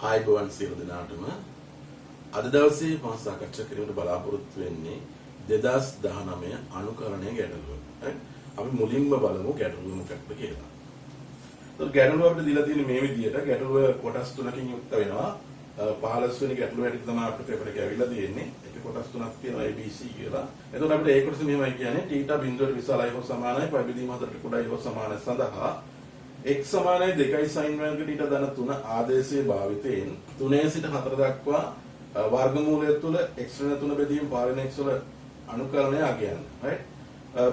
ආයුබෝවන් සියලු දෙනාටම අද දවසේ මම සාකච්ඡා කිරීමට බලාපොරොත්තු වෙන්නේ 2019 අනුකරණය ගැටලුව. අපි මුලින්ම බලමු ගැටලුව මොකක්ද කියලා. તો ගැටලුව අපිට දීලා තියෙන්නේ මේ විදිහට. ගැටලුව කොටස් තුනකින් යුක්ත වෙනවා. 15 වෙනි ගැටලුව හැටියට තමයි අපිට පේපර් එක ඇවිල්ලා තියෙන්නේ. ඒක කොටස් තුනක් තියෙනවා ABC කියලා. එතකොට අපිට ඒ කොටස මෙහෙමයි කියන්නේ θ බිඳුවට විශාලයි හෝ සමානයි π බෙදීම 4ට කුඩායි හෝ සමානයි සඳහා x සමානයි 2යි sin වර්ග θ ධන 3 ආදේශයේ භාවිතයෙන් 3 සිට 4 දක්වා වර්ගමූලය තුල x ඍණ 3 බෙදීම පාලන x වල අනුකලනය අගයන්. right?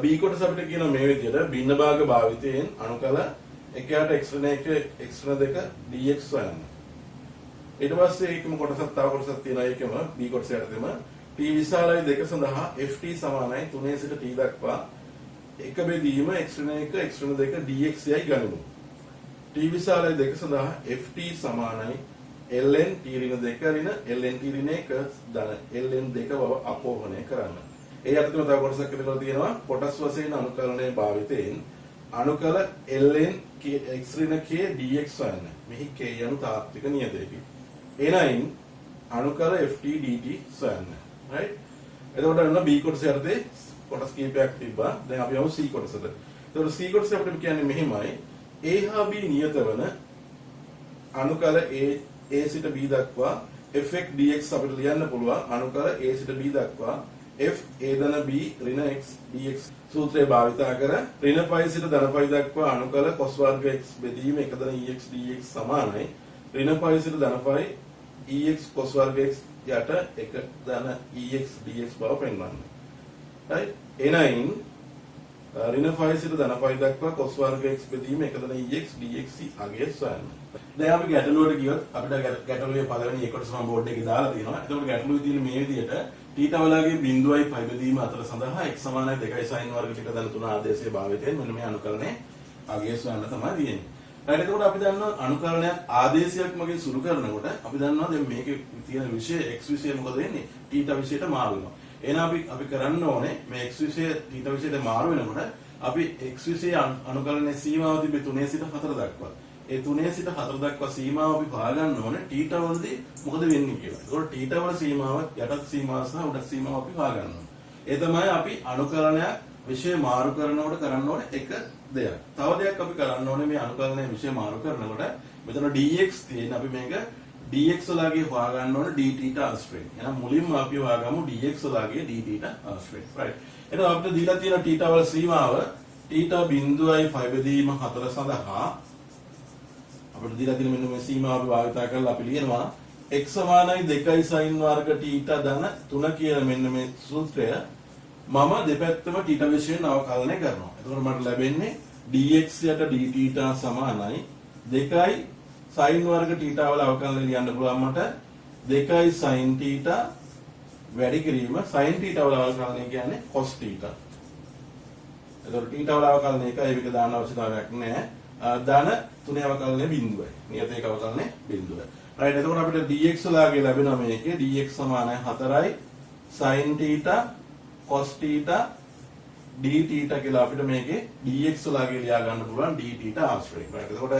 b කොටස අපිට කියන මේ විදිහට භින්න භාග භාවිතයෙන් අනුකල එකයට x ඍණ 1 x ඍණ 2 dx හොයන්න. ඊට පස්සේ ඒකම කොටසක් තව කොටසක් තියෙනවා ඒකම b කොටස යටතේම t විශාලයි 2 සඳහා ft සමානයි 3 සිට t දක්වා එක බෙදීම x ඍණ 1 x ඍණ 2 dx යයි ගනිමු. t විශාලයි 2 සඳහා ft සමානයි ln t ඍණ 2 ඍණ ln t ඍණ 1 ධන ln 2 බව අපෝහණය කරන්න. ඒ යටතේම තව කොටසක් ඉදලා තියෙනවා කොටස් වශයෙන් අනුකලනයේ භාවිතයෙන් අනුකල ln x ඍණ k dx හොයන්න. මෙහි k යනු තාත්වික නියතයකි. එනයින් අනුකල ft dt හොයන්න. right? එතකොට අන්න b කොටස යටතේ කොටස් කීපයක් තිබ්බා. දැන් අපි යමු c කොටසට. එතකොට c කොටස අපිට කියන්නේ මෙහිමයි. a හා b නියත වන අනුකල a සිට b දක්වා fx dx අපිට ලියන්න පුළුවන් අනුකල a සිට b දක්වා f a ධන b ඍණ x dx සූත්‍රය භාවිතා කර ඍණ π සිට ධන π දක්වා අනුකල cos වර්ග x බෙදීම 1 ධන ex dx සමානයි ඍණ π සිට ධන π ex cos වර්ග x යට 1 ධන ex dx බව පෙන්වන්න. right? එනයින් ඍණ π සිට ධන π දක්වා cos වර්ග x බෙදීම 1 ධන ex dx අගය සොයන්න. දැන් අපි ගැටලුවට ගියොත් අපිට ගැටලුවේ පළවෙනි එකට සම බෝඩ් එකේ දාලා තියෙනවා. එතකොට ගැටලුවේ තියෙන මේ විදිහට θ වලගේ බිඳුවයි π බෙදීම අතර සඳහා x සමානයි 2යි sin වර්ග θ ධන 3 ආදේශයේ භාවිතයෙන් මෙන්න මේ අනුකලනයේ අගය සොයන්න තමයි තියෙන්නේ. right? එතකොට අපි දන්නවා අනුකලනයක් ආදේශයක් මගින් සුළු කරනකොට අපි දන්නවා දැන් මේකේ තියෙන විෂය x විෂය මොකද වෙන්නේ? θ විෂයට මාරු වෙනවා. එහෙනම් අපි කරන්න ඕනේ මේ x විෂය θ විෂයට මාරු වෙනකොට අපි x විෂය අනුකලනයේ සීමාව තිබෙ 3 සිට 4 දක්වා. ඒ 3 සිට 4 දක්වා සීමාව අපි හොයාගන්න ඕනේ θ වලදී මොකද වෙන්නේ කියලා. ඒකෝට θ වල සීමාව යටත් සීමාව සහ උඩ සීමාව අපි හොයාගන්න ඕනේ. ඒ තමයි අපි අනුකලනයක් විෂය මාරු කරනකොට කරන්න ඕනේ එක දෙයක්. තව දෙයක් අපි කරන්න ඕනේ මේ අනුකලනයේ විෂය මාරු කරනකොට මෙතන dx තියෙන අපි මේක dx වලගේ හොයාගන්න ඕනේ dθ ආශ්‍රයෙන්. එහෙනම් මුලින්ම අපි හොයාගමු dx වලගේ dθ ආශ්‍රයෙන්. right? එහෙනම් අපිට දීලා තියෙන θ වල සීමාව θ බිඳුවයි π බෙදීම 4 සඳහා අපිට දීලා තියෙන මෙන්න මේ සීමාව අපි භාවිතා කරලා අපි ලියනවා x සමානයි 2යි sin වර්ග θ ධන 3 කියන මෙන්න මේ සූත්‍රය මම දෙපැත්තම θ විශේෂයෙන් අවකලනය කරනවා. එතකොට මට ලැබෙන්නේ dx යට dθ සමානයි 2යි sin වර්ග θ වල අවකලනය ලියන්න පුළුවන් මට 2යි sin θ වැඩි කිරීම sin θ වල අවකලනය කියන්නේ cos θ. එතකොට θ වල අවකලනය එකයි ඒක දාන්න අවශ්‍යතාවයක් නැහැ. ධන 3 අවකලනය බිඳුවයි. නියත ඒක අවකලනය බිඳුවයි. right? එතකොට අපිට dx වලගේ ලැබෙනවා මේකේ dx සමානයි 4යි sin θ cos θ dθ කියලා අපිට මේකේ dx වලගේ ලියා ගන්න පුළුවන් dθ ආශ්‍රයෙන්. right? එතකොට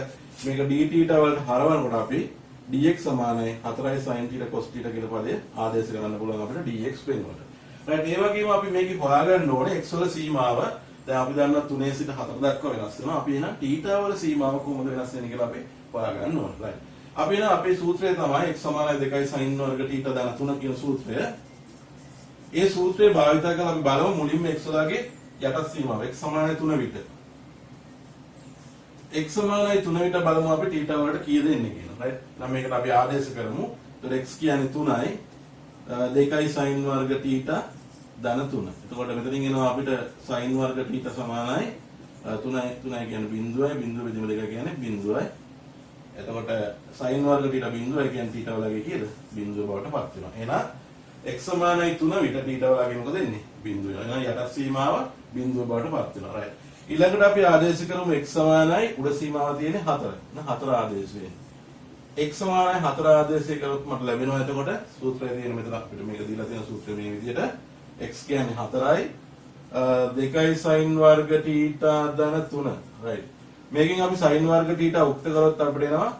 මේක dθ වලට හරවනකොට අපි dx සමානයි 4යි sin θ cos θ කියන පදය ආදේශ කරන්න පුළුවන් අපිට dx වෙනකොට. right? ඒ වගේම අපි මේකේ හොයාගන්න ඕනේ x වල සීමාව. දැන් අපි දන්නවා 3 සිට 4 දක්වා වෙනස් වෙනවා. අපි එහෙනම් θ වල සීමාව කොහොමද වෙනස් වෙන්නේ කියලා අපි හොයාගන්න ඕනේ. right? අපි එහෙනම් අපේ සූත්‍රය තමයි x සමානයි 2යි sin වර්ග θ ධන 3 කියන සූත්‍රය. ඒ සූත්‍රය භාවිත කරලා අපි බලමු මුලින්ම x වලගේ යටත් සීමාව x සමානයි 3 විට. x සමානයි 3 විට බලමු අපි θ වලට කීයද එන්නේ කියලා. right? නම් මේකට අපි ආදේශ කරමු. ඒතර x කියන්නේ 3යි 2යි sin වර්ග θ ධන 3. එතකොට මෙතනින් එනවා අපිට sin වර්ග θ සමානයි 3යි කියන්නේ බිඳුවයි බිඳුව බෙදීම 2 කියන්නේ බිඳුවයි. එතකොට sin වර්ග θ බිඳුවයි කියන්නේ θ වලගේ කීයද? බිඳුව බවට පත් වෙනවා. එහෙනම් x සමානයි 3 විට θ වලගේ මොකද එන්නේ? බිඳුව. එහෙනම් යටත් සීමාව බිඳුව බවට පත් වෙනවා. right? ඊළඟට අපි ආදේශ කරමු x සමානයි උඩ සීමාව තියෙන්නේ 4. එහෙනම් 4 ආදේශ වෙන්නේ. x සමානයි 4 ආදේශය කරොත් මට ලැබෙනවා එතකොට සූත්‍රය තියෙන මෙතන අපිට මේක දීලා තියෙන සූත්‍රය මේ විදිහට x කියන්නේ 4යි 2යි sin වර්ග θ ධන 3. right? මේකෙන් අපි sin වර්ග θ උක්ත කරොත් අපිට එනවා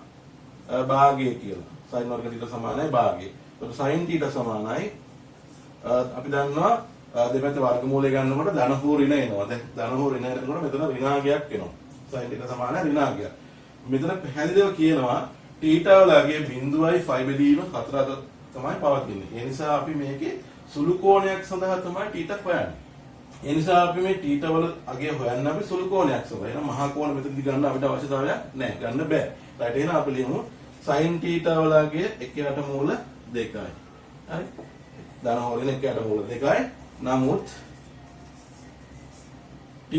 භාගය කියලා. sin වර්ග θ සමානයි භාගය. එතකොට sin θ සමානයි අපි දන්නවා දෙපැත්ත වර්ගමූලය ගන්නකොට ධන හෝ ඍණ එනවා. දැන් ධන හෝ ඍණ එනකොට මෙතන ඍණාගයක් එනවා. sin θ සමානයි ඍණාගයක්. මෙතන පැහැදිලිව කියනවා θ වලගේ බිඳුවයි ෆයි බෙදීම 4 අතර තමයි පවතින්නේ. ඒ නිසා අපි මේකේ සුළු කෝණයක් සඳහා තමයි θ හොයන්නේ. ඒ නිසා අපි මේ θ වල අගය හොයන්න අපි සුළු කෝණයක් සඳහා. එහෙනම් මහා කෝණ මෙතනදි ගන්න අපිට අවශ්‍යතාවයක් නැහැ. ගන්න බෑ. රයිට් එහෙනම් අපි ලියමු sin θ වල අගය 1 යට මූල 2යි. හරි. ධන හෝ ඍණ 1 යට මූල 2යි. නමුත් θ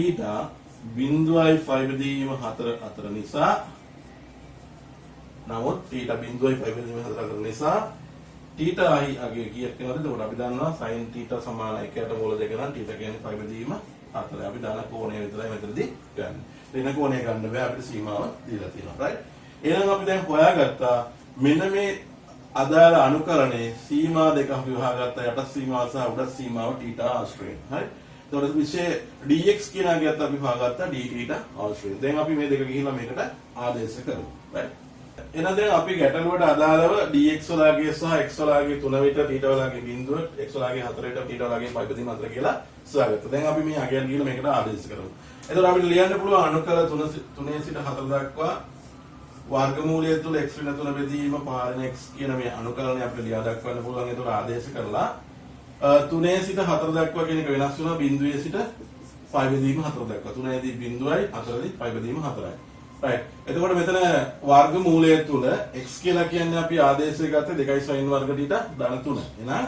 බිඳුවයි ෆයි බෙදීම 4 අතර නිසා නමුත් θ බිඳුවයි ෆයි බෙදීම 4 අතර නිසා θ අයි අගය කීයක් වෙනවද? එතකොට අපි දන්නවා sin θ සමාන 1 යට මූල 2 නම් θ කියන්නේ ෆයි බෙදීම 4. අපි ධන කෝණය විතරයි මෙතනදී ගන්න. ඍණ කෝණය ගන්න බෑ අපිට සීමාව දීලා තියෙනවා. රයිට්. එහෙනම් අපි දැන් හොයාගත්තා මෙන්න මේ අදාළ අනුකරණයේ සීමා දෙක අපි හොයාගත්තා යට සීමාව සහ උඩ සීමාව θ ආශ්‍රයෙන්. හරි. එතකොට විශේෂ dx කියන අගයත් අපි හොයාගත්තා dθ ආශ්‍රයෙන්. දැන් අපි මේ දෙක ගිහිල්ලා මේකට ආදේශ කරමු. රයිට්. එහෙනම් දැන් අපි ගැටලුවට අදාළව dx වලගේ සහ x වලගේ 3 විතර θ වලගේ බිඳුව x වලගේ 4 විතර θ වලගේ පයි බෙදීම අතර කියලා සොයාගත්තා. දැන් අපි මේ අගයන් ගිහිල්ලා මේකට ආදේශ කරමු. එතකොට අපිට ලියන්න පුළුවන් අනුකල 3 සිට 4 දක්වා වර්ගමූලය තුල x වෙන 3 බෙදීම පාරණ x කියන මේ අනුකලනය අපිට ලියා දක්වන්න පුළුවන්. ඒතකොට ආදේශ කරලා 3 සිට 4 දක්වා කියන එක වෙනස් වෙනවා බිඳුවේ සිට පයි බෙදීම 4 දක්වා. 3 දී බිඳුවයි 4 දී පයි බෙදීම 4යි. රයිට්. එතකොට මෙතන වර්ගමූලය තුල x කියලා කියන්නේ අපි ආදේශය ගත්තේ 2 sin වර්ග θ ධන 3. එහෙනම්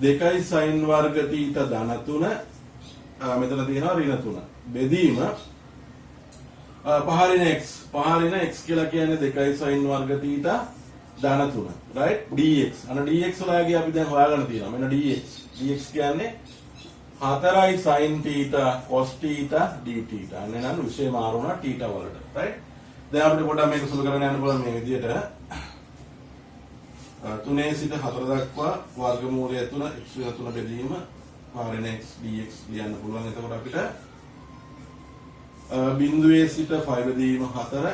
2 sin වර්ග θ ධන 3 මෙතන තියෙනවා ඍණ 3. බෙදීම පහරින x කියලා කියන්නේ 2 sin වර්ග θ ධන 3. රයිට්. dx. අන dx වලගේ අපි දැන් හොයාගන්න තියෙනවා. මෙන්න dx. dx කියන්නේ 4යි sin θ cos θ dθ. අනේ නම් විශේෂ මාරුණා θ වලට. රයිට්. දැන් අපිට පොඩ්ඩක් මේක සුළු කරගෙන යන්න පුළුවන් මේ විදිහට 3 සිට 4 දක්වා වර්ගමූලය තුන x වෙන 3 බෙදීම පහරින x dx ලියන්න පුළුවන්. එතකොට අපිට බිඳුවේ සිට ෆයි බෙදීම 4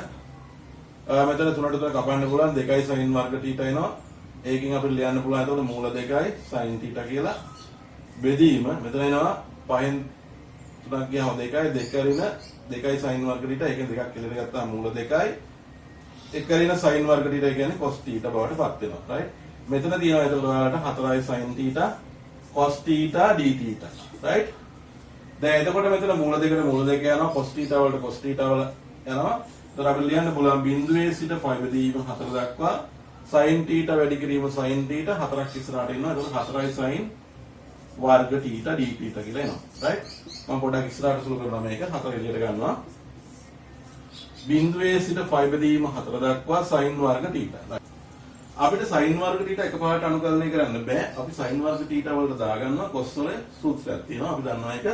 මෙතන 3ට 3 කපන්න පුළුවන් 2 sin වර්ග θ එනවා. ඒකෙන් අපිට ලියන්න පුළුවන් එතකොට මූල 2යි sin θ කියලා බෙදීම මෙතන එනවා 5න් 3ක් ගියාම 2යි 2 ඍණ 2යි sin වර්ග θ ඒකෙන් 2ක් කියලා ගත්තාම මූල 2යි 1 ඍණ sin වර්ග θ කියන්නේ cos θ බවට පත් වෙනවා. රයිට්. මෙතන තියෙනවා එතකොට ඔයාලට 4යි sin θ cos θ dθ. රයිට්. දැන් එතකොට මෙතන මූල දෙකට මූල දෙක යනවා cos θ වලට cos θ වල යනවා. එතකොට අපිට ලියන්න පුළුවන් බිඳුවේ සිට ෆයි බෙදීම 4 දක්වා sin θ වැඩි කිරීම sin θ 4ක් ඉස්සරහට එනවා. එතකොට 4යි sin වර්ග θ dθ කියලා එනවා. රයිට්. මම පොඩ්ඩක් ඉස්සරහට සුළු කරනවා මේක 4 එළියට ගන්නවා. බිඳුවේ සිට ෆයි බෙදීම 4 දක්වා sin වර්ග θ. අපිට sin වර්ග θ එකපාරට අනුකලනය කරන්න බෑ. අපි sin වර්ග θ වලට දාගන්නවා cos වල සූත්‍රයක් තියෙනවා. අපි දන්නවා ඒක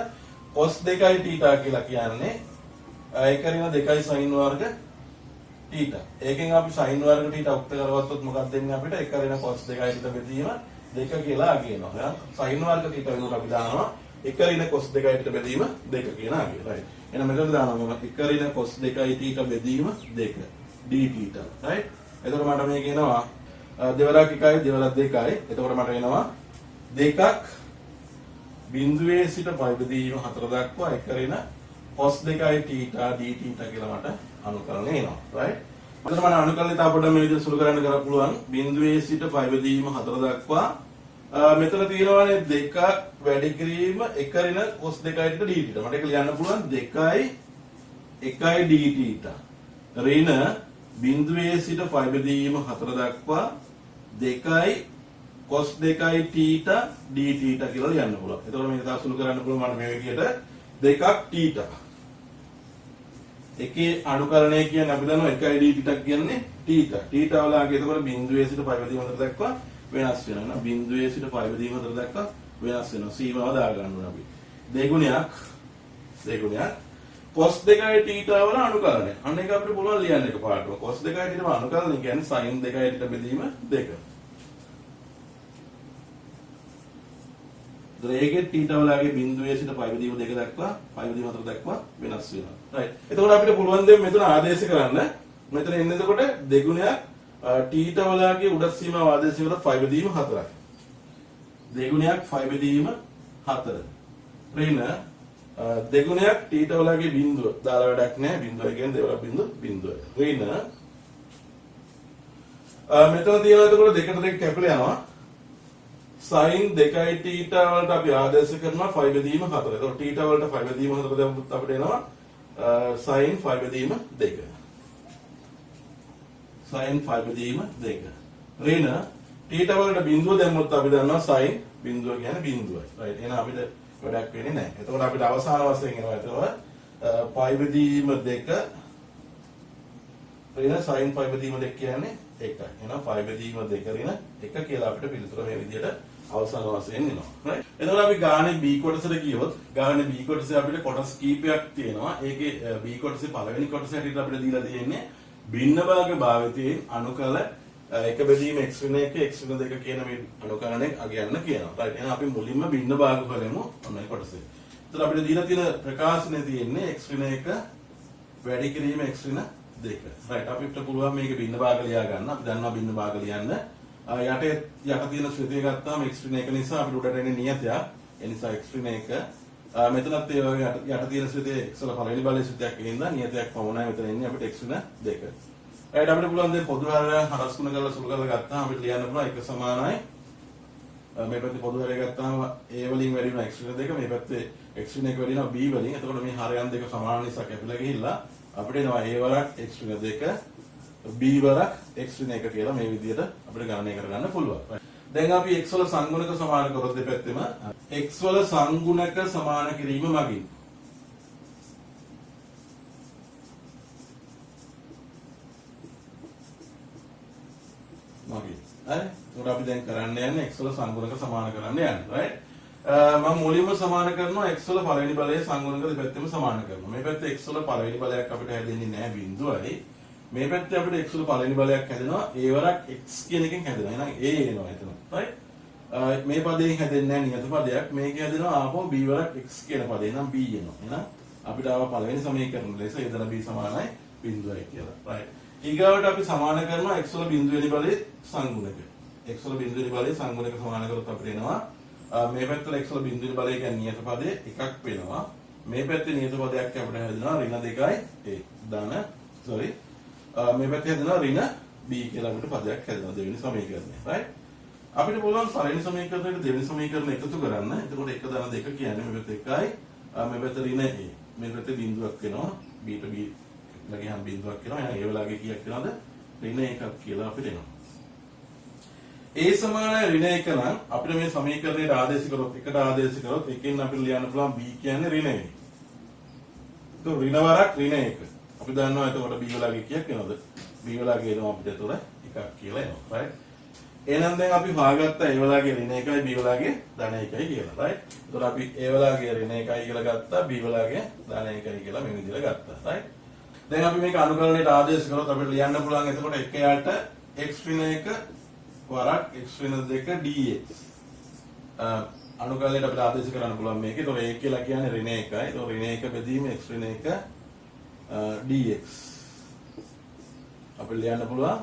cos 2යි θ කියලා කියන්නේ 1 ඍණ 2යි sin වර්ග θ. ඒකෙන් අපි sin වර්ග θ උක්ත කරවත්තොත් මොකක්ද දෙන්නේ අපිට 1 ඍණ cos 2යි θ බෙදීම 2 කියලා කියනවා. sin වර්ග θ වෙනුවට අපි දානවා 1 ඍණ cos 2යි θ බෙදීම 2 කියන ආගය. රයිට්. එහෙනම් මෙතන දානවා 1 ඍණ cos 2යි θ බෙදීම 2 dθ. රයිට්. එතකොට මට මේ කියනවා දෙවරක් 1යි දෙවරක් 2යි. එතකොට මට එනවා 2ක් බිඳුවේ සිට පයි බෙදීම 4 දක්වා 1 ඍණ cos 2යි θ dθ කියලා මට අනුකලනය එනවා. රයිට්. මට මම අනුකලනය තව පොඩ්ඩක් මේ විදිහට සුළු කරන්න කරලා පුළුවන්. බිඳුවේ සිට පයි බෙදීම 4 දක්වා මෙතන තියෙනවානේ 2 වැඩි කිරීම 1 ඍණ cos 2යි dθ. මට ඒක ලියන්න පුළුවන් 2යි 1යි dθ. ඍණ බිඳුවේ සිට පයි බෙදීම 4 දක්වා 2යි cos 2යි θ dθ කියලා ලියන්න පුළුවන්. එතකොට මේක තව සුළු කරන්න පුළුවන් මට මේ විදිහට 2ක් θ. එකේ අනුකරණය කියන්නේ අපි දන්නවා 1යි dθ කියන්නේ θ. θ වලගේ එතකොට බිඳුවේ සිට පයි බෙදීම 4 දක්වා වෙනස් වෙනවා. බිඳුවේ සිට පයි බෙදීම 4 දක්වා වෙනස් වෙනවා. සීමාව දාගන්න ඕනේ අපි. දෙගුණයක් cos 2යි θ වල අනුකරණය. අන්න ඒක අපිට පුළුවන් ලියන්න එකපාරටම. cos 2යි θ වල අනුකරණය කියන්නේ sin 2යි θ බෙදීම 2. ඒකේ θ වලගේ බිඳුවේ සිට පයි බෙදීම 2 දක්වා පයි බෙදීම 4 දක්වා වෙනස් වෙනවා. රයිට්. එතකොට අපිට පුළුවන් දෙයක් මෙතන ආදේශ කරන්න. මෙතන එන්නේ එතකොට දෙගුණයක් තීටා වලගේ උඩ සීමා ආදේශ කර 5 බෙදීම 4යි. දෙගුණයක් 5 බෙදීම 4. ඍණ දෙගුණයක් තීටා වලගේ බිඳුව දාලා වැඩක් නැහැ. බිඳුව කියන්නේ දෙවල බිඳුව. ඍණ මෙතන තියෙනවා එතකොට දෙකට දෙක කැපිලා යනවා. sin 2යි තීටා වලට අපි ආදේශ කරනවා 5 බෙදීම 4. එතකොට තීටා වලට 5 බෙදීම 4 දැම්මොත් අපිට එනවා sin 5 බෙදීම 2. sin 5 බෙදීම 2. ඍණ තීටා වලට බිඳුව දැම්මොත් අපි දන්නවා sin බිඳුව කියන්නේ බිඳුවයි. right. එහෙනම් අපිට වැඩක් වෙන්නේ නැහැ. එතකොට අපිට අවසාන වශයෙන් එනවා එතකොට 5 බෙදීම 2 ඍණ sin 5 බෙදීම 2 කියන්නේ 1යි. එහෙනම් 5 බෙදීම 2 ඍණ 1 කියලා අපිට පිළිතුර මේ විදිහට අවසාන වශයෙන් එනවා. right. එතකොට අපි ගානේ B කොටසට ගියොත් ගානේ B කොටසේ අපිට කොටස් කීපයක් තියෙනවා. ඒකේ B කොටසේ පළවෙනි කොටස හැටියට අපිට දීලා තියෙන්නේ භින්න භාග භාවිතයෙන් අනුකල එක බෙදීම x වෙන 1 x වෙන 2 කියන මේ අනුකරණය අගයන්න කියනවා. right. එහෙනම් අපි මුලින්ම භින්න භාග කරමු ඔන්න කොටසේ. එතකොට අපිට දීලා තියෙන ප්‍රකාශනයේ තියෙන්නේ x වෙන 1 වැඩි කිරීම x වෙන 2. right. අපිට පුළුවන් මේක භින්න භාග ලියා ගන්න. අපි දන්නවා භින්න භාග ලියන්න. යට තියෙන ශ්‍රේණිය ගත්තාම x වෙන 1 නිසා අපිට උඩට එන්නේ නියතයක්. ඒ නිසා x වෙන 1 මෙතනත් ඒ වගේ යට තියෙන ශ්‍රේණියේ x වල පළවෙනි බලයේ ශ්‍රේණියක් ඉඳලා නියතයක් පමණයි මෙතන එන්නේ අපිට x වෙන 2. right. අපිට පුළුවන් දැන් පොදු හරය හරස් ගුණ කරලා සුළු කරලා ගත්තාම අපිට ලියන්න පුළුවන් 1 සමානයි මේ පැත්තේ පොදු හරය ගත්තාම a වලින් වැඩි වෙනවා x වෙන 2 මේ පැත්තේ x වෙන 1 වැඩි වෙනවා b වලින්. එතකොට මේ හරයන් දෙක සමාන නිසා කැපිලා ගිහිල්ලා අපිට එනවා a වරක් x වෙන 2 b වරක් x වෙන 1 කියලා මේ විදිහට අපිට ගණනය කරගන්න පුළුවන්. දැන් අපි x වල සංගුණක සමාන කරොත් දෙපැත්තෙම x වල සංගුණක සමාන කිරීම මගින් හරි. ඒකට අපි දැන් කරන්න යන්නේ x වල සංගුණක සමාන කරන්න යන්නේ. right. මම මුලින්ම සමාන කරනවා x වල පළවෙනි බලය සංගුණක දෙපැත්තෙම සමාන කරනවා. මේ පැත්තේ x වල පළවෙනි බලයක් අපිට හැදෙන්නේ නැහැ බිඳුවයි. මේ පැත්තේ අපිට x වල පළවෙනි බලයක් හැදෙනවා a වරක් x කියන එකෙන් හැදෙනවා. එහෙනම් a එනවා එතන. right. මේ පදයෙන් හැදෙන්නේ නැහැ නියත පදයක්. මේකේ හැදෙනවා ආපහු b වරක් x කියන පදේ. එහෙනම් b එනවා. එහෙනම් අපිට ආව පළවෙනි සමීකරණ ලෙස එදලා b සමානයි බිඳුවයි කියලා. right. ඊගාවට අපි සමාන කරනවා x වල බිඳුවෙනි බලයේ සංගුණක. x වල බිඳුවෙනි බලයේ සංගුණක සමාන කරොත් අපිට එනවා මේ පැත්තට x වල බිඳුවෙනි බලය කියන්නේ නියත පදේ එකක් වෙනවා. මේ පැත්තේ නියත පදයක් අපිට හැදෙනවා ඍණ 2යි a ධන මේ පැත්තේ හැදෙනවා ඍණ b කියලා අපිට පදයක් හැදෙනවා දෙවෙනි සමීකරණය. right. අපිට පුළුවන් පළවෙනි සමීකරණයට දෙවෙනි සමීකරණ එකතු කරන්න. එතකොට 1 ධන 2 කියන්නේ මේ පැත්ත 1යි මේ පැත්ත ඍණ a. මේ පැත්තේ බිඳුවක් වෙනවා b ට b ලගියම් බිඳුවක් වෙනවා. එහෙනම් ඒ වෙලාවේ කීයක් වෙනවද? ඍණ 1ක් කියලා අපිට එනවා. a සමානයි ඍණ 1 නම් අපිට මේ සමීකරණයට ආදේශ කරොත් එකට ආදේශ කරොත් එකෙන් අපිට ලියන්න පුළුවන් b කියන්නේ ඍණ 1. ඒක ඍණ වරක් ඍණ 1. අපි දන්නවා එතකොට b වෙලාවේ කීයක් වෙනවද? b වෙලාවේ එනවා අපිට එතකොට එකක් කියලා එනවා. right. එහෙනම් දැන් අපි හොයාගත්තා a වෙලාවේ ඍණ 1යි b වෙලාවේ ධන 1යි කියලා. right. එතකොට අපි a වෙලාවේ ඍණ 1යි කියලා ගත්තා b වෙලාවේ ධන 1යි කියලා මේ විදිහට ගත්තා. right. දැන් අපි මේක අනුකලනයට ආදේශ කරොත් අපිට ලියන්න පුළුවන් එතකොට 1 යට x වෙන 1 වරක් x වෙන 2 dx. අනුකලනයට අපිට ආදේශ කරන්න පුළුවන් මේක. ඒතකොට a කියලා කියන්නේ ඍණ 1යි. ඒතකොට ඍණ 1 බෙදීම x වෙන 1 dx. අපිට ලියන්න පුළුවන්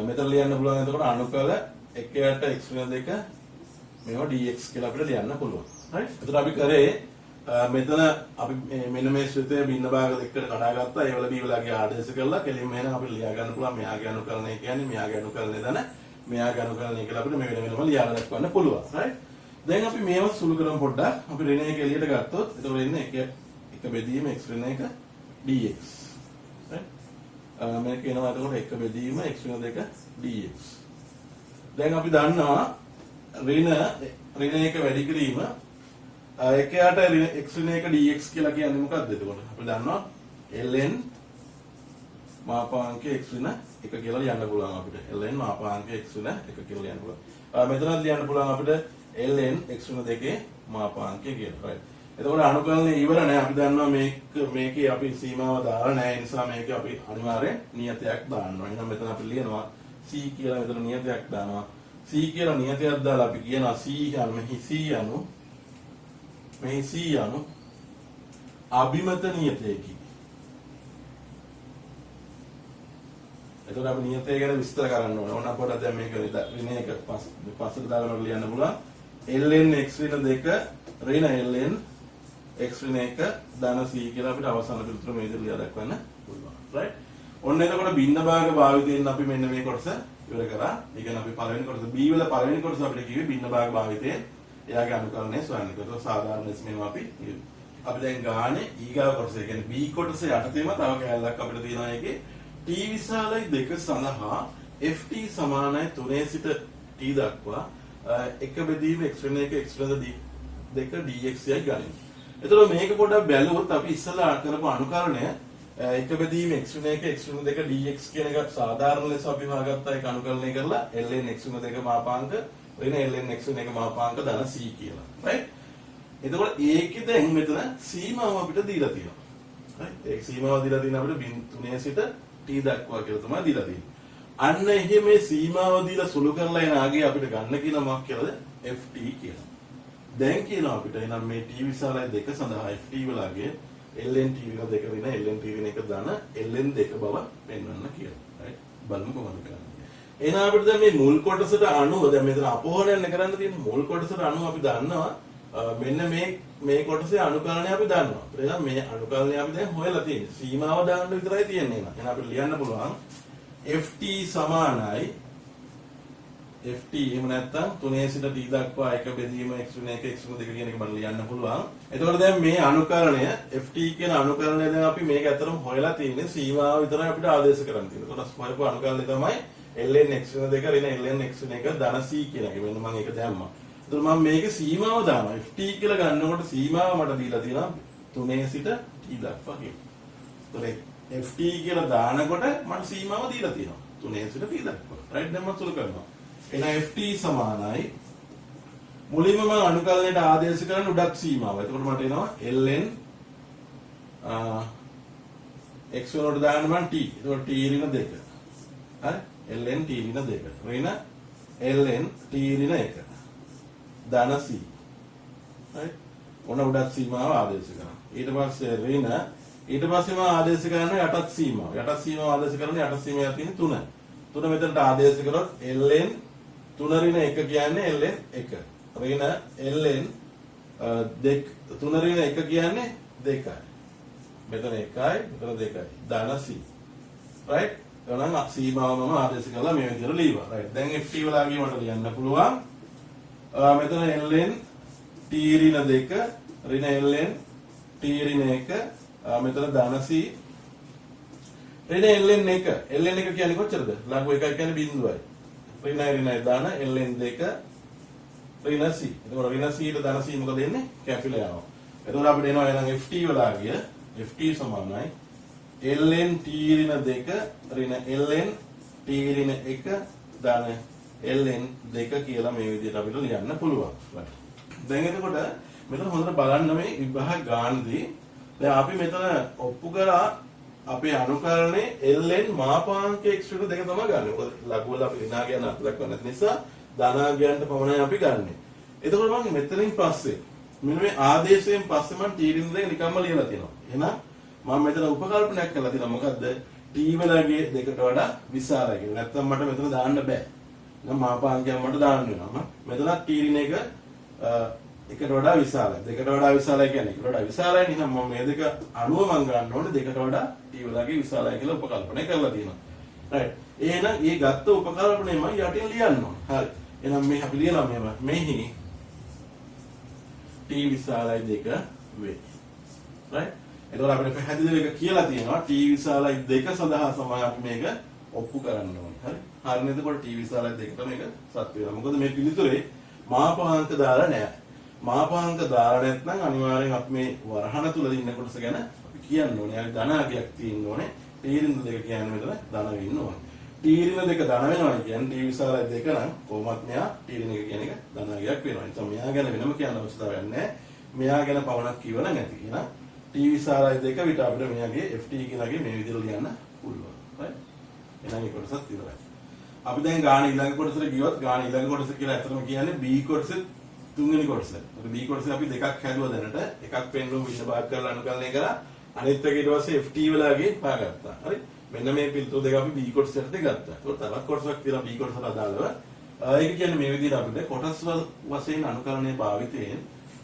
මෙතන ලියන්න පුළුවන් එතකොට අනුකල 1 යට x වෙන 2 මේවා dx කියලා අපිට ලියන්න පුළුවන්. හරි. එතකොට අපි කරේ මෙතන අපි මෙන්න මේ ශ්‍රිතය බින්න භාග දෙකකට කඩාගත්තා. ඒ වල b වලගේ ආදේශ කරලා කෙලින්ම එහෙනම් අපිට ලියා ගන්න පුළුවන් මෙයාගේ අනුකලනය කියන්නේ මෙයාගේ අනුකලනය දන මෙයාගේ අනුකලනය කියලා අපිට මේ වෙන වෙනම ලියාලා දක්වන්න පුළුවන්. right. දැන් අපි මේව සුළු කරමු පොඩ්ඩක්. අපි ඍණ 1 එළියට ගත්තොත් එතකොට එන්නේ 1 බෙදීම x ඍණ 1 dx. right. මේක එනවා එතකොට 1 බෙදීම x ඍණ 2 dx. දැන් අපි දන්නවා ඍණ 1 වැඩි කිරීම එකයට x වෙන 1 dx කියලා කියන්නේ මොකක්ද එතකොට? අපි දන්නවා ln මාපාංක x වෙන 1 කියලා ලියන්න පුළුවන් අපිට. ln මාපාංක x වෙන 1 කියලා ලියන්න පුළුවන්. මෙතනත් ලියන්න පුළුවන් අපිට ln x වෙන 2 මාපාංකය කියලා. right. එතකොට අනුකලනය ඉවර නැහැ. අපි දන්නවා මේකේ අපි සීමාව දාලා නැහැ. ඒ නිසා මේක අපි අනිවාර්යෙන් නියතයක් දාන්න ඕනේ. එහෙනම් මෙතන අපි ලියනවා c කියලා මෙතන නියතයක් දානවා. c කියලා නියතයක් දාලා අපි කියනවා c යනු මෙහි c යනු අභිමත නියතයකි. එතකොට අපි නියතය ගැන විස්තර කරන්න ඕනේ. ඕන අපට දැන් මේක ඍණ එක පස්සට දාගෙන ලියන්න පුළුවන්. ln x ඍණ 2 ඍණ ln x ඍණ 1 ධන c කියලා අපිට අවසාන පිළිතුර මේ විදිහට ලියා දක්වන්න පුළුවන්. right? ඔන්න එතකොට භින්න භාග භාවිතයෙන් අපි මෙන්න මේ කොටස ඉවර කරා. ඒ කියන්නේ අපි පළවෙනි කොටස b වල පළවෙනි කොටස අපිට කිව්වේ භින්න භාග භාවිතයෙන් එයාගේ අනුකරණය සොයන්න. ඒකට සාධාරණ ලෙස මේවා අපි දැන් ගානේ ඊගාව කොටස. ඒ කියන්නේ b කොටස යටතේම තව කැලලක් අපිට තියෙනවා. ඒකේ t විශාලයි 2 සඳහා ft සමානයි 3 සිට t දක්වා එක බෙදීම x වෙන එක x වෙන 2 dx යයි ගනිමු. එතකොට මේක පොඩ්ඩක් බැලුවොත් අපි ඉස්සලා කරපු අනුකරණය එක බෙදීම x වෙන එක x වෙන 2 dx කියන එක සාධාරණ ලෙස අපි හොයාගත්තා. ඒක අනුකරණය කරලා ln x වෙන 2 මාපාංක වෙන ln x වෙන 1 මාපාංක ධන c කියලා. right? එතකොට ඒකේ දැන් මෙතන සීමාව අපිට දීලා තියෙනවා. right? ඒක සීමාව දීලා තියෙන අපිට 3 සිට t දක්වා කියලා තමයි දීලා තියෙන්නේ. අන්න එහෙම මේ සීමාව දීලා සුළු කරලා එන ආගේ අපිට ගන්න කියන මොකක් කියලාද? ft කියලා. දැන් කියනවා අපිට එහෙනම් මේ t විශාලයි 2 සඳහා ft වලගේ ln t වෙන 2 වෙන ln t වෙන 1 ධන ln 2 බව පෙන්වන්න කියලා. right? බලමු කොහොමද කරන්නේ. එහෙනම් අපිට දැන් මේ මුල් කොටසට අනුව දැන් මෙතන අපෝහණය කරන්න තියෙන මුල් කොටසට අනුව අපි දන්නවා මෙන්න මේ කොටසේ අනුකරණය අපි දන්නවා. එහෙනම් මේ අනුකරණය අපි දැන් හොයලා තියෙන්නේ. සීමාව දාන්න විතරයි තියෙන්නේ නේද? එහෙනම් අපිට ලියන්න පුළුවන් ft සමානයි ft එහෙම නැත්නම් 3 සිට t දක්වා එක බෙදීම x වෙන එක x වෙන 2 කියන එක මම ලියන්න පුළුවන්. එතකොට දැන් මේ අනුකරණය ft කියන අනුකරණය දැන් අපි මේක ඇත්තටම හොයලා තියෙන්නේ සීමාව විතරයි අපිට ආදේශ කරන්න තියෙන්නේ. එතකොට හොයපු අනුකරණය තමයි ln x වෙන 2 ඍණ ln x වෙන 1 ධන c කියන එක. මෙන්න මම ඒක දැම්මා. එතකොට මම මේකේ සීමාව දානවා. ft කියලා ගන්නකොට සීමාව මට දීලා තියෙනවා 3 සිට t දක්වා කියලා. එතකොට ft කියලා දානකොට මට සීමාව දීලා තියෙනවා 3 සිට t දක්වා. right? දැන් මම සුළු කරනවා. එහෙනම් ft සමානයි මුලින්ම මම අනුකලනයට ආදේශ කරන උඩක් සීමාව. එතකොට මට එනවා ln x වෙනකොට දාන්න මම t. එතකොට t ඍණ 2. හරි? ln t ඍණ 2. ඍණ ln t ඍණ 1. ධන c. right? ඔන්න උඩක් සීමාව ආදේශ කරනවා. ඊට පස්සේ ඍණ ඊට පස්සේ මම ආදේශ කරන යටත් සීමාව. යටත් සීමාව ආදේශ කරන යටත් සීමාව තියෙන 3. 3 මෙතනට ආදේශ කරොත් ln 3 ඍණ 1 කියන්නේ ln 1. ඍණ ln 2 3 ඍණ 1 කියන්නේ 2යි. මෙතන 1යි මෙතන 2යි. ධන c. right? එහෙනම් සීමාව මම ආදේශ කරලා මේ විදිහට ලියවා. right? දැන් ft වලගේ මට ලියන්න පුළුවන්. මෙතන ln t ඍණ 2 ඍණ ln t ඍණ 1 මෙතන ධන c ඍණ ln 1 ln 1 කියන්නේ කොච්චරද? ලඝු 1 කියන්නේ බිංදුවයි. ඍණ ධන ln 2 ඍණ c. එතකොට ඍණ c ඊට ධන c මොකද එන්නේ? කැපිලා යනවා. එතකොට අපිට එනවා එහෙනම් ft වලාගිය ft සමානයි ln t ඍණ 2 ඍණ ln t ඍණ 1 ධන ln 2 කියලා මේ විදිහට අපිට ලියන්න පුළුවන්. දැන් එතකොට මෙතන හොඳට බලන්න මේ විභාග ගානදී දැන් අපි මෙතන ඔප්පු කරා අපේ අනුකරණේ ln මාපාංක x වෙන 2 තමයි ගන්න. මොකද ලඝු වල අපි ඍණාගයන් අත් දක්වන්න නැති නිසා ධනාගයන්ට පමණයි අපි ගන්නෙ. එතකොට මම මෙතනින් පස්සේ මෙන්න මේ ආදේශයෙන් පස්සේ මම t ඍණ 2 නිකම්ම ලියලා තියෙනවා. එහෙනම් මම මෙතන උපකල්පනයක් කරලා තියෙනවා. මොකද්ද? t වලගේ දෙකට වඩා විශාලයි කියලා. නැත්තම් මට මෙතන දාන්න බෑ. නම් මාපාංකයක් මට දාන්න වෙනවා. මෙතන t ඍණ 1 එකට වඩා විශාලයි. දෙකට වඩා විශාලයි කියන්නේ එකට වඩා විශාලයි නේ. නම් මම මේ දෙක අණුව මම ගන්න ඕනේ දෙකට වඩා t වලගේ විශාලයි කියලා උපකල්පනය කරලා තියෙනවා. right. එහෙනම් මේ ගත්ත උපකල්පනය මම යටින් ලියන්න ඕනේ. හරි. එහෙනම් මේ අපි ලියනවා මේව. මෙහි t විශාලයි 2 වේ. right. එතකොට අපිට පැහැදිලිව එක කියලා තියෙනවා t විශාලයි 2 සඳහා සමාන අපි මේක ඔප්පු කරන්න ඕනේ. හරි. හරිනේ. එතකොට t විශාලයි 2ට මේක සත්‍ය වෙනවා. මොකද මේ පිළිතුරේ මාපාංක දාලා නැහැ. මාපාංක දාලා නැත්නම් අනිවාර්යෙන් අපි මේ වරහන තුල ඉන්න කොටස ගැන අපි කියන්න ඕනේ. යාගේ ධනාගයක් තියෙන්න ඕනේ. t ඍණ 2 කියන්නේ මෙතන ධන වෙන්න ඕනේ. t ඍණ 2 ධන වෙනවා කියන්නේ t විශාලයි 2 නම් කොහොමත් මෙයා t ඍණ 1 කියන එක ධනාගයක් වෙනවා. ඒ නිසා මෙයා ගැන වෙනම කියන්න අවශ්‍යතාවයක් නැහැ. මෙයා ගැන පවණක් කියව නැති. එහෙනම් t විශාලයි 2 විතර අපිට මෙයාගේ ft කියලාගේ මේ විදිහට ලියන්න පුළුවන්. right? එහෙනම් මේ කොටසත් ඉවරයි. අපි දැන් ගාන ඊළඟ කොටසට ගියොත් ගාන ඊළඟ කොටස කියලා ඇත්තටම කියන්නේ b කොටසේ තුන්වෙනි කොටස. B කොටසේ අපි දෙකක් හැදුවා දැනට. එකක් පෙන්නුම් විෂ භාග කරලා අනුකලනය කරා. අනිත් එක ඊට පස්සේ ft වලගේ පාගත්තා. හරි? මෙන්න මේ පිළිතුරු දෙක අපි B කොටසට ගත්තා. ඒකට තවත් කොටසක් තියෙනවා B කොටසට අදාළව. ඒක කියන්නේ මේ විදිහට අපිට කොටස් වශයෙන් අනුකරණයේ භාවිතයෙන්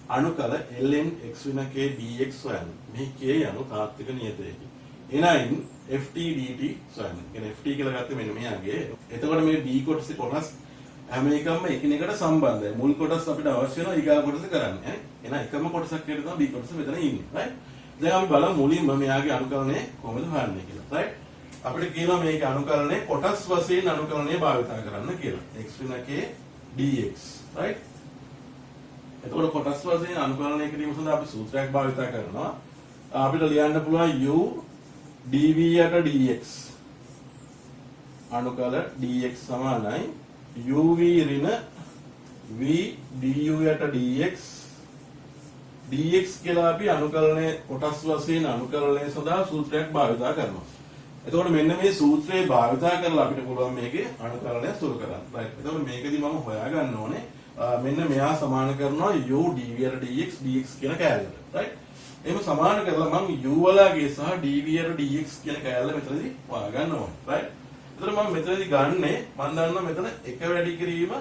අනුකල ln x වින k dx සොයන්න. මේ k යනු තාත්වික නියතයකි. එනයින් ft dt සොයන්න. කියන්නේ ft කියලා ගත්තේ මෙන්න මෙයාගේ. එතකොට මේ B කොටසේ කොටස් හැම එකම එකිනෙකට සම්බන්ධයි. මුල් කොටස් අපිට අවශ්‍ය වෙනවා ඊගා කොටස කරන්න. එහෙනම් එකම කොටසක් කියලා තමයි B කොටස මෙතන ඉන්නේ. right? දැන් අපි බලමු මුලින්ම මෙයාගේ අනුකරණය කොහොමද හොයන්නේ කියලා. right? අපිට කියනවා මේක අනුකරණය කොටස් වශයෙන් අනුකරණය භාවිතා කරන්න කියලා. x වින k dx. right? එතකොට කොටස් වශයෙන් අනුකරණය කිරීම සඳහා අපි සූත්‍රයක් භාවිතා කරනවා. අපිට ලියන්න පුළුවන් u dv යට dx අනුකල dx සමානයි uv ඍණ v du යට dx dx කියලා අපි අනුකලනයේ කොටස් වශයෙන් අනුකලනයේ සඳහා සූත්‍රයක් භාවිතා කරනවා. එතකොට මෙන්න මේ සූත්‍රය භාවිතා කරලා අපිට පුළුවන් මේකේ අනුකලනය සුරු කරන්න. right. එතකොට මේකදී මම හොයාගන්න ඕනේ මෙන්න මෙයා සමාන කරනවා u dv යට dx dx කියන කෑල්ලට. right. එහෙම සමාන කරලා මම u වලගේ සහ dv යට dx කියන කෑල්ල මෙතනදී හොයාගන්න ඕනේ. right. එතකොට මම මෙතනදී ගන්නේ මම දන්නවා මෙතන එක වැඩි කිරීම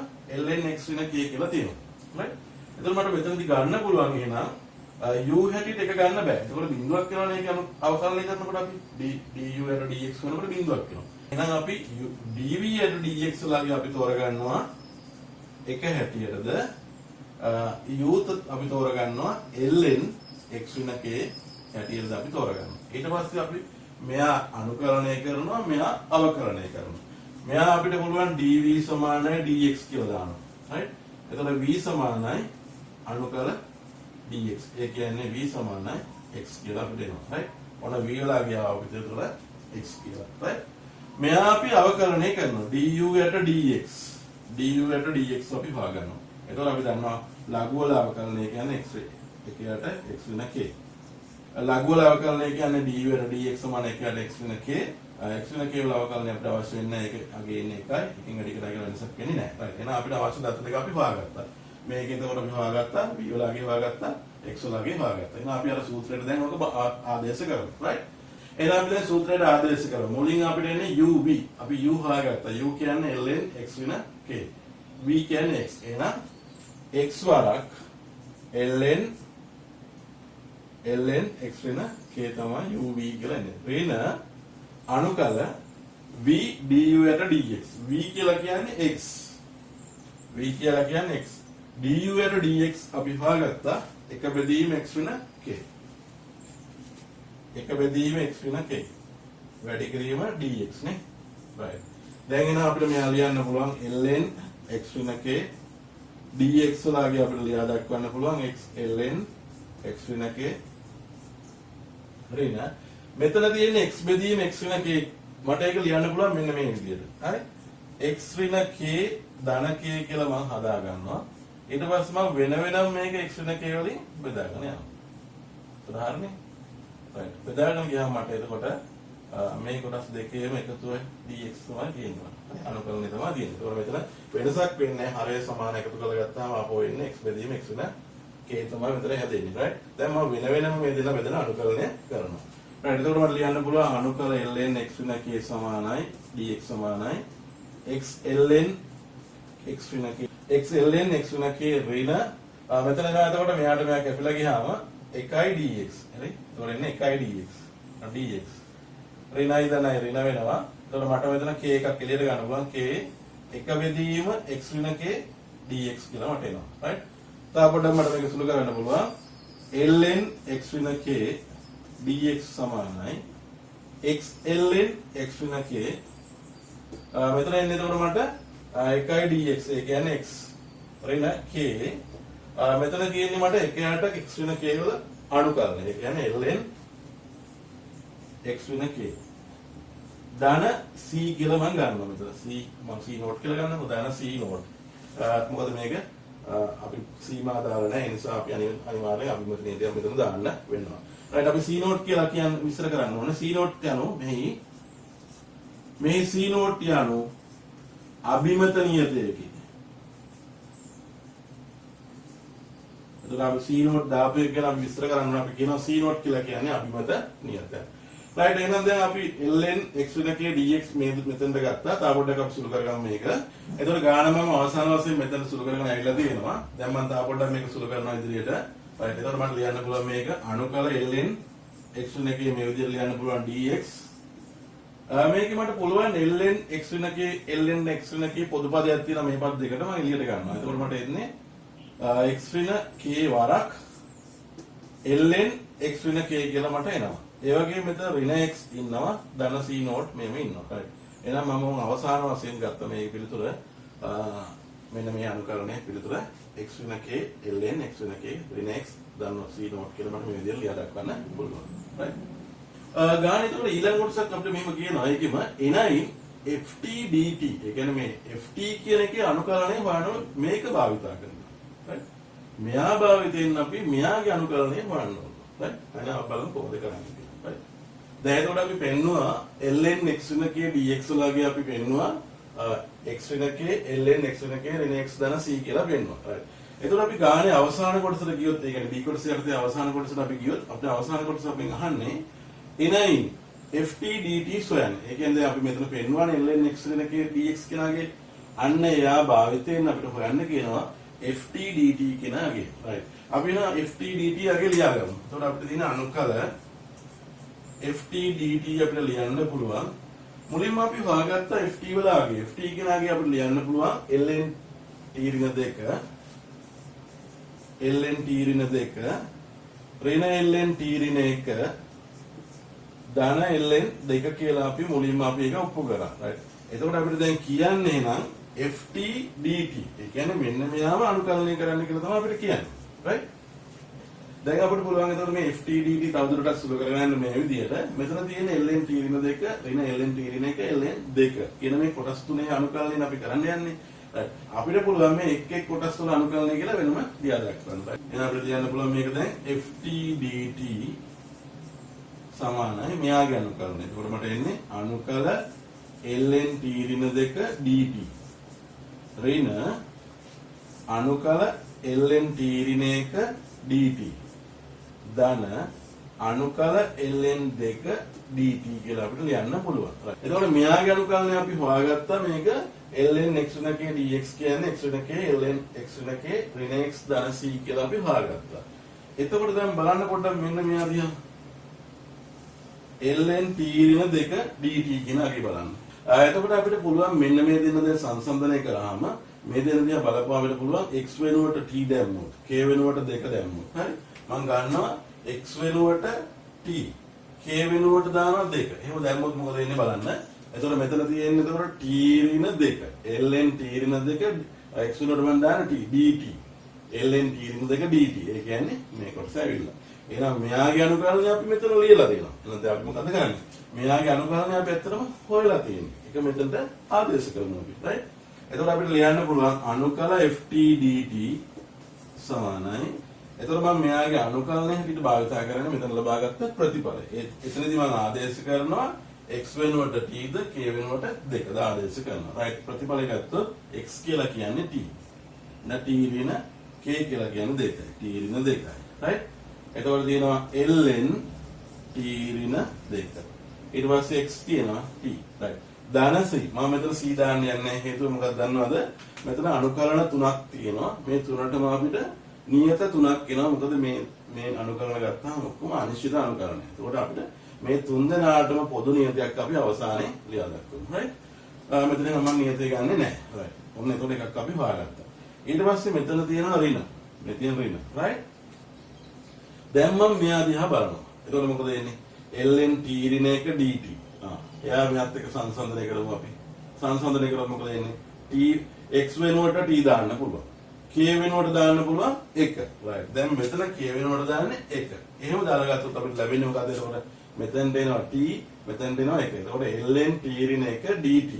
ln x වින k කියලා තියෙනවා. right. එතකොට මට මෙතනදී ගන්න පුළුවන් එහෙනම් u හැටියට එක ගන්න බෑ. එතකොට බිඳුවක් වෙනවනේ ඒක අවකලනය කරනකොට අපි du යට dx වෙනකොට බිඳුවක් වෙනවා. එහෙනම් අපි dv යට dx ලාගේ අපි තෝරගන්නවා එක හැටියටද u අපි තෝරගන්නවා ln x වින k හැටියටද අපි තෝරගන්නවා. ඊට පස්සේ අපි මෙයා අනුකරණය කරනවා මෙයා අවකලනය කරනවා. මෙයා අපිට පුළුවන් dv සමානයි dx කියලා දානවා. right? එතකොට v සමානයි අනුකල dx. ඒ කියන්නේ v සමානයි x කියලා අපිට එනවා. right? ඔන්න v වල ගියා අපිට එතකොට x කියලා. right? මෙයා අපි අවකලනය කරනවා du යට dx. du යට dx අපි හොයාගන්නවා. එතකොට අපි දන්නවා ලඝු වල අවකලනය කියන්නේ x එකයට x වෙන k. ලඝු වල අවකලනය කියන්නේ du යට dx සමාන එකයට x වෙන k. x වෙන k වල අවකලනය අපිට අවශ්‍ය වෙන්නේ ඒක අගේ ඉන්නේ එකයි. එකකින් වැඩි කරලා කියලා වෙනසක් වෙන්නේ නැහැ. right? එහෙනම් අපිට අවශ්‍ය දත්ත දෙක අපි හොයාගත්තා. මේකෙන් එතකොට අපි හොයාගත්තා v වලගේ හොයාගත්තා x වලගේ හොයාගත්තා. එහෙනම් අපි අර සූත්‍රයට දැන් ඔක ආදේශ කරමු. right? එහෙනම් අපි දැන් සූත්‍රයට ආදේශ කරමු. මුලින් අපිට එන්නේ uv. අපි u හොයාගත්තා. u කියන්නේ ln x වින k. v කියන්නේ x. එහෙනම් x වරක් ln x වෙන k තමයි uv කියලා එන්නේ. ඍණ අනුකල v du යට dx. v කියලා කියන්නේ x. v කියලා කියන්නේ x. du යට dx අපි හොයාගත්තා එක බෙදීම x වෙන k. එක බෙදීම x වෙන k. වැඩි කිරීම dx නේ. right. දැන් එන අපිට මෙයා ලියන්න පුළුවන් ln x වෙන k dx වලගේ අපිට ලියා දක්වන්න පුළුවන් x ln x වෙන k ඍණ මෙතන තියෙන x බෙදීම x වෙන k මට ඒක ලියන්න පුළුවන් මෙන්න මේ විදිහට. හරි? x ඍණ k ධන k කියලා මම හදා ගන්නවා. ඊට පස්සේ මම වෙන වෙනම මේක x වෙන k වලින් බෙදාගෙන යනවා. උදාහරණේ. right. බෙදාගෙන ගියාම මට එතකොට මේ කොටස් දෙකේම එකතුව dx තමයි තියෙනවා. අනුකලනය තමයි තියෙන්නේ. ඒතකොට මෙතන වෙනසක් වෙන්නේ හරය සමාන එකතු කරගත්තාම ආපහු එන්නේ x බෙදීම x වෙන k තමයි මෙතන හැදෙන්නේ. right. දැන් මම වෙන වෙනම මේ දෙන බෙදලා අනුකලනය කරනවා. right. එතකොට මට ලියන්න පුළුවන් අනුකල ln x වෙන k සමානයි dx සමානයි x ln x වෙන k x ln x වෙන k ඍණ මෙතන එනවා. එතකොට මෙයාට මෙයා කැපිලා ගියාම 1යි dx. හරි? එතකොට එන්නේ 1යි dx. dx ඍණයි ධනයි ඍණ වෙනවා. එතකොට මට මෙතන k එකක් එළියට ගන්න පුළුවන්. k එක බෙදීම x වෙන k dx කියලා මට එනවා. right? තාපොඩ මට මේක සුළු කරන්න පුළුවන්. ln x වෙන k dx සමානයි x ln x වෙන k මෙතන එන්නේ එතකොට මට 1යි dx. ඒ කියන්නේ x ඍණ k මෙතන තියෙන්නේ මට 1ට x වෙන k වල අනුකලනය. ඒ කියන්නේ ln x වෙන k ධන c කියලා මම ගන්නවා මෙතන. c මම c නෝට් කියලා ගන්නවා. ධන c නෝට්. මොකද මේක අපි සීමා දාලා නැහැ. ඒ නිසා අපි අනිවාර්යෙන් අපි මෙතන දාන්න වෙනවා. right. අපි c නෝට් කියලා කියන්නේ විස්තර කරන්න ඕනේ. c නෝට් යනු මෙහි c නෝට් යනු අභිමත නියතයකි. එතකොට අපි c නෝට් දාපු එක ගැන අපි විස්තර කරන්න ඕනේ. අපි කියනවා c නෝට් කියලා කියන්නේ අභිමත නියතය. රයිට් එහෙනම් දැන් අපි ln x වෙන එකේ dx මේ මෙතනට ගත්තා. තා පොඩ්ඩක් අපි සුළු කරගමු මේක. එතකොට ගාන මම අවසාන වශයෙන් මෙතන සුළු කරගෙන ඇවිල්ලා තියෙනවා. දැන් මම තා පොඩ්ඩක් මේක සුළු කරනවා ඉදිරියට. රයිට් එතකොට මට ලියන්න පුළුවන් මේක අනුකල ln x වෙන එකේ මේ විදිහට ලියන්න පුළුවන් dx. මේකේ මට පුළුවන් ln x වෙන එකේ පොදු පදයක් තියෙනවා මේ පද දෙකට මම එළියට ගන්නවා. එතකොට මට එන්නේ x වෙන k වරක් ln x වෙන k කියලා මට එනවා. ඒ වගේම මෙතන ඍණ x ඉන්නවා ධන c නෝට් මෙහෙම ඉන්නවා. හරි. එහෙනම් මම අවසාන වශයෙන් ගත්ත මේ පිළිතුර මෙන්න මේ අනුකරණයේ පිළිතුර x වෙන k ln x වෙන k ඍණ x ධන c නෝට් කියලා මට මේ විදිහට ලියා දක්වන්න පුළුවන්. right. ගානිතවල ඊළඟ කොටසක් අපිට මෙහෙම කියනවා. ඒකෙම එනයින් ft dt. ඒ කියන්නේ මේ ft කියන එකේ අනුකරණය හොයනවා මේක භාවිතා කරනවා. right. මෙයා භාවිතයෙන් අපි මෙයාගේ අනුකරණය හොයන්න ඕනේ. right. එහෙනම් අපි බලමු කොහොමද කරන්නේ. දැන් එතකොට අපි පෙන්නුවා ln x වෙන k dx වලගේ අපි පෙන්නුවා x වෙන k ln x වෙන k ඍණ x ධන c කියලා පෙන්නුවා. right. එතකොට අපි ගානේ අවසාන කොටසට ගියොත් ඒ කියන්නේ b කොටසේ යටතේ අවසාන කොටසට අපි ගියොත් අපිට අවසාන කොටස අපෙන් අහන්නේ එනයින් ft dt සොයන්න. ඒ කියන්නේ අපි මෙතන පෙන්නුවානේ ln x වෙන k dx කෙනාගේ අන්න එයා භාවිතයෙන් අපිට හොයන්න කියනවා ft dt කෙනාගේ. right. අපි නා ft dt අගේ ලියාගමු. එතකොට අපිට තියෙන අනුකල ft dt අපිට ලියන්න පුළුවන්. මුලින්ම අපි හොයාගත්ත ft වලගේ ft කෙනාගේ අපිට ලියන්න පුළුවන් ln t ඍණ 2 ln t ඍණ 2 ඍණ ln t ඍණ 1 ධන ln 2 කියලා අපි මුලින්ම අපි ඒක ඔප්පු කරා. right. එතකොට අපිට දැන් කියන්නේ නම් ft dt. ඒ කියන්නේ මෙන්න මෙයාම අනුකලනය කරන්න කියලා තමයි අපිට කියන්නේ. right. දැන් අපිට පුළුවන් එතකොට මේ ft dt තවදුරටත් සුළු කරගෙන යන්න මේ විදිහට මෙතන තියෙන ln t ඍණ 2 ඍණ ln t ඍණ 1 ln 2 කියන මේ කොටස් තුනේ අනුකලනය අපි කරන්න යන්නේ. අපිට පුළුවන් මේ එක් එක් කොටස් තුන අනුකලනය කියලා වෙනම ලියා දක්වන්න. එහෙනම් අපිට ලියන්න පුළුවන් මේක දැන් ft dt සමානයි මෙයාගේ අනුකලනය. එතකොට මට එන්නේ අනුකල ln t ඍණ 2 dt ඍණ අනුකල ln t ඍණ 1 dt ධන අනුකල ln 2 dt කියලා අපිට ලියන්න පුළුවන්. එතකොට මෙයාගේ අනුකලනය අපි හොයාගත්තා මේක ln x වෙන k dx කියන්නේ x වෙන k ln x වෙන k ඍණ x ධන c කියලා අපි හොයාගත්තා. එතකොට දැන් බලන්න පොඩ්ඩක් මෙන්න මෙයා දිහා ln t ඍණ 2 dt කියන අගේ බලන්න. එතකොට අපිට පුළුවන් මෙන්න මේ දෙන්න දැන් සංසන්දනය කරාම මේ දෙන්න දිහා බලපුවාම අපිට පුළුවන් x වෙනුවට t දැම්මොත් k වෙනුවට 2 දැම්මොත් හරි මම ගන්නවා x වෙනුවට t k වෙනුවට දානවා 2. එහෙම දැම්මොත් මොකද වෙන්නේ බලන්න. එතකොට මෙතන තියෙන්නේ එතකොට t ඍණ 2 ln t ඍණ 2 x වෙනුවට මම දාන t dt ln t ඍණ 2 dt. ඒ කියන්නේ මේ කොටස ඇවිල්ලා. එහෙනම් මෙයාගේ අනුකලනය අපි මෙතන ලියලා දෙනවා. එහෙනම් දැන් අපි මොකද කරන්නේ? මෙයාගේ අනුකලනය අපි ඇත්තටම හොයලා තියෙන්නේ. ඒක මෙතනට ආදේශ කරනවා අපි. right. එතකොට අපිට ලියන්න පුළුවන් අනුකල ft dt සමානයි. එතකොට මම මෙයාගේ අනුකලනය හැටියට භාවිත කරන්නේ මෙතන ලබාගත්ත ප්‍රතිඵලය. එතනදී මම ආදේශ කරනවා x වෙනුවට t ද k වෙනුවට 2 ද ආදේශ කරනවා. right. ප්‍රතිඵලය ගත්තොත් x කියලා කියන්නේ t. t ඍණ k කියලා කියන්නේ 2යි. t ඍණ 2යි. right. එතකොට තියෙනවා ln t ඍණ 2. ඊට පස්සේ x තියෙනවා t. right. ධන c. මම මෙතන c දාන්න යන්නේ හේතුව මොකක්ද දන්නවද? මෙතන අනුකලන තුනක් තියෙනවා. මේ තුනටම අපිට නියත තුනක් එනවා. මොකද මේ අනුකලන ගත්තාම ඔක්කොම අනිශ්චිත අනුකලන. එතකොට අපිට මේ තුන් දෙනාටම පොදු නියතයක් අපි අවසානයේ ලියා දක්වමු. right. මෙතන මම නියතය ගන්නෙ නැහැ. right. ඔන්න එතකොට එකක් අපි හොයාගත්තා. ඊට පස්සේ මෙතන තියෙනවා ඍණ. මේ තියෙන ඍණ. right. දැන් මම මෙයා දිහා බලනවා. එතකොට මොකද වෙන්නේ? ln t ඍණ 1 dt. එයා මෙයත් එක්ක සංසන්දනය කරමු අපි. සංසන්දනය කරොත් මොකද වෙන්නේ? t x වෙනුවට t දාන්න පුළුවන්. k වෙනුවට දාන්න පුළුවන් 1. right. දැන් මෙතන k වෙනුවට දාන්නේ 1. එහෙම දාලාගත්තොත් අපිට ලැබෙන්නේ මොකද? එතකොට මෙතෙන්ට එනවා t මෙතෙන්ට එනවා 1. එතකොට ln t ඍණ 1 dt.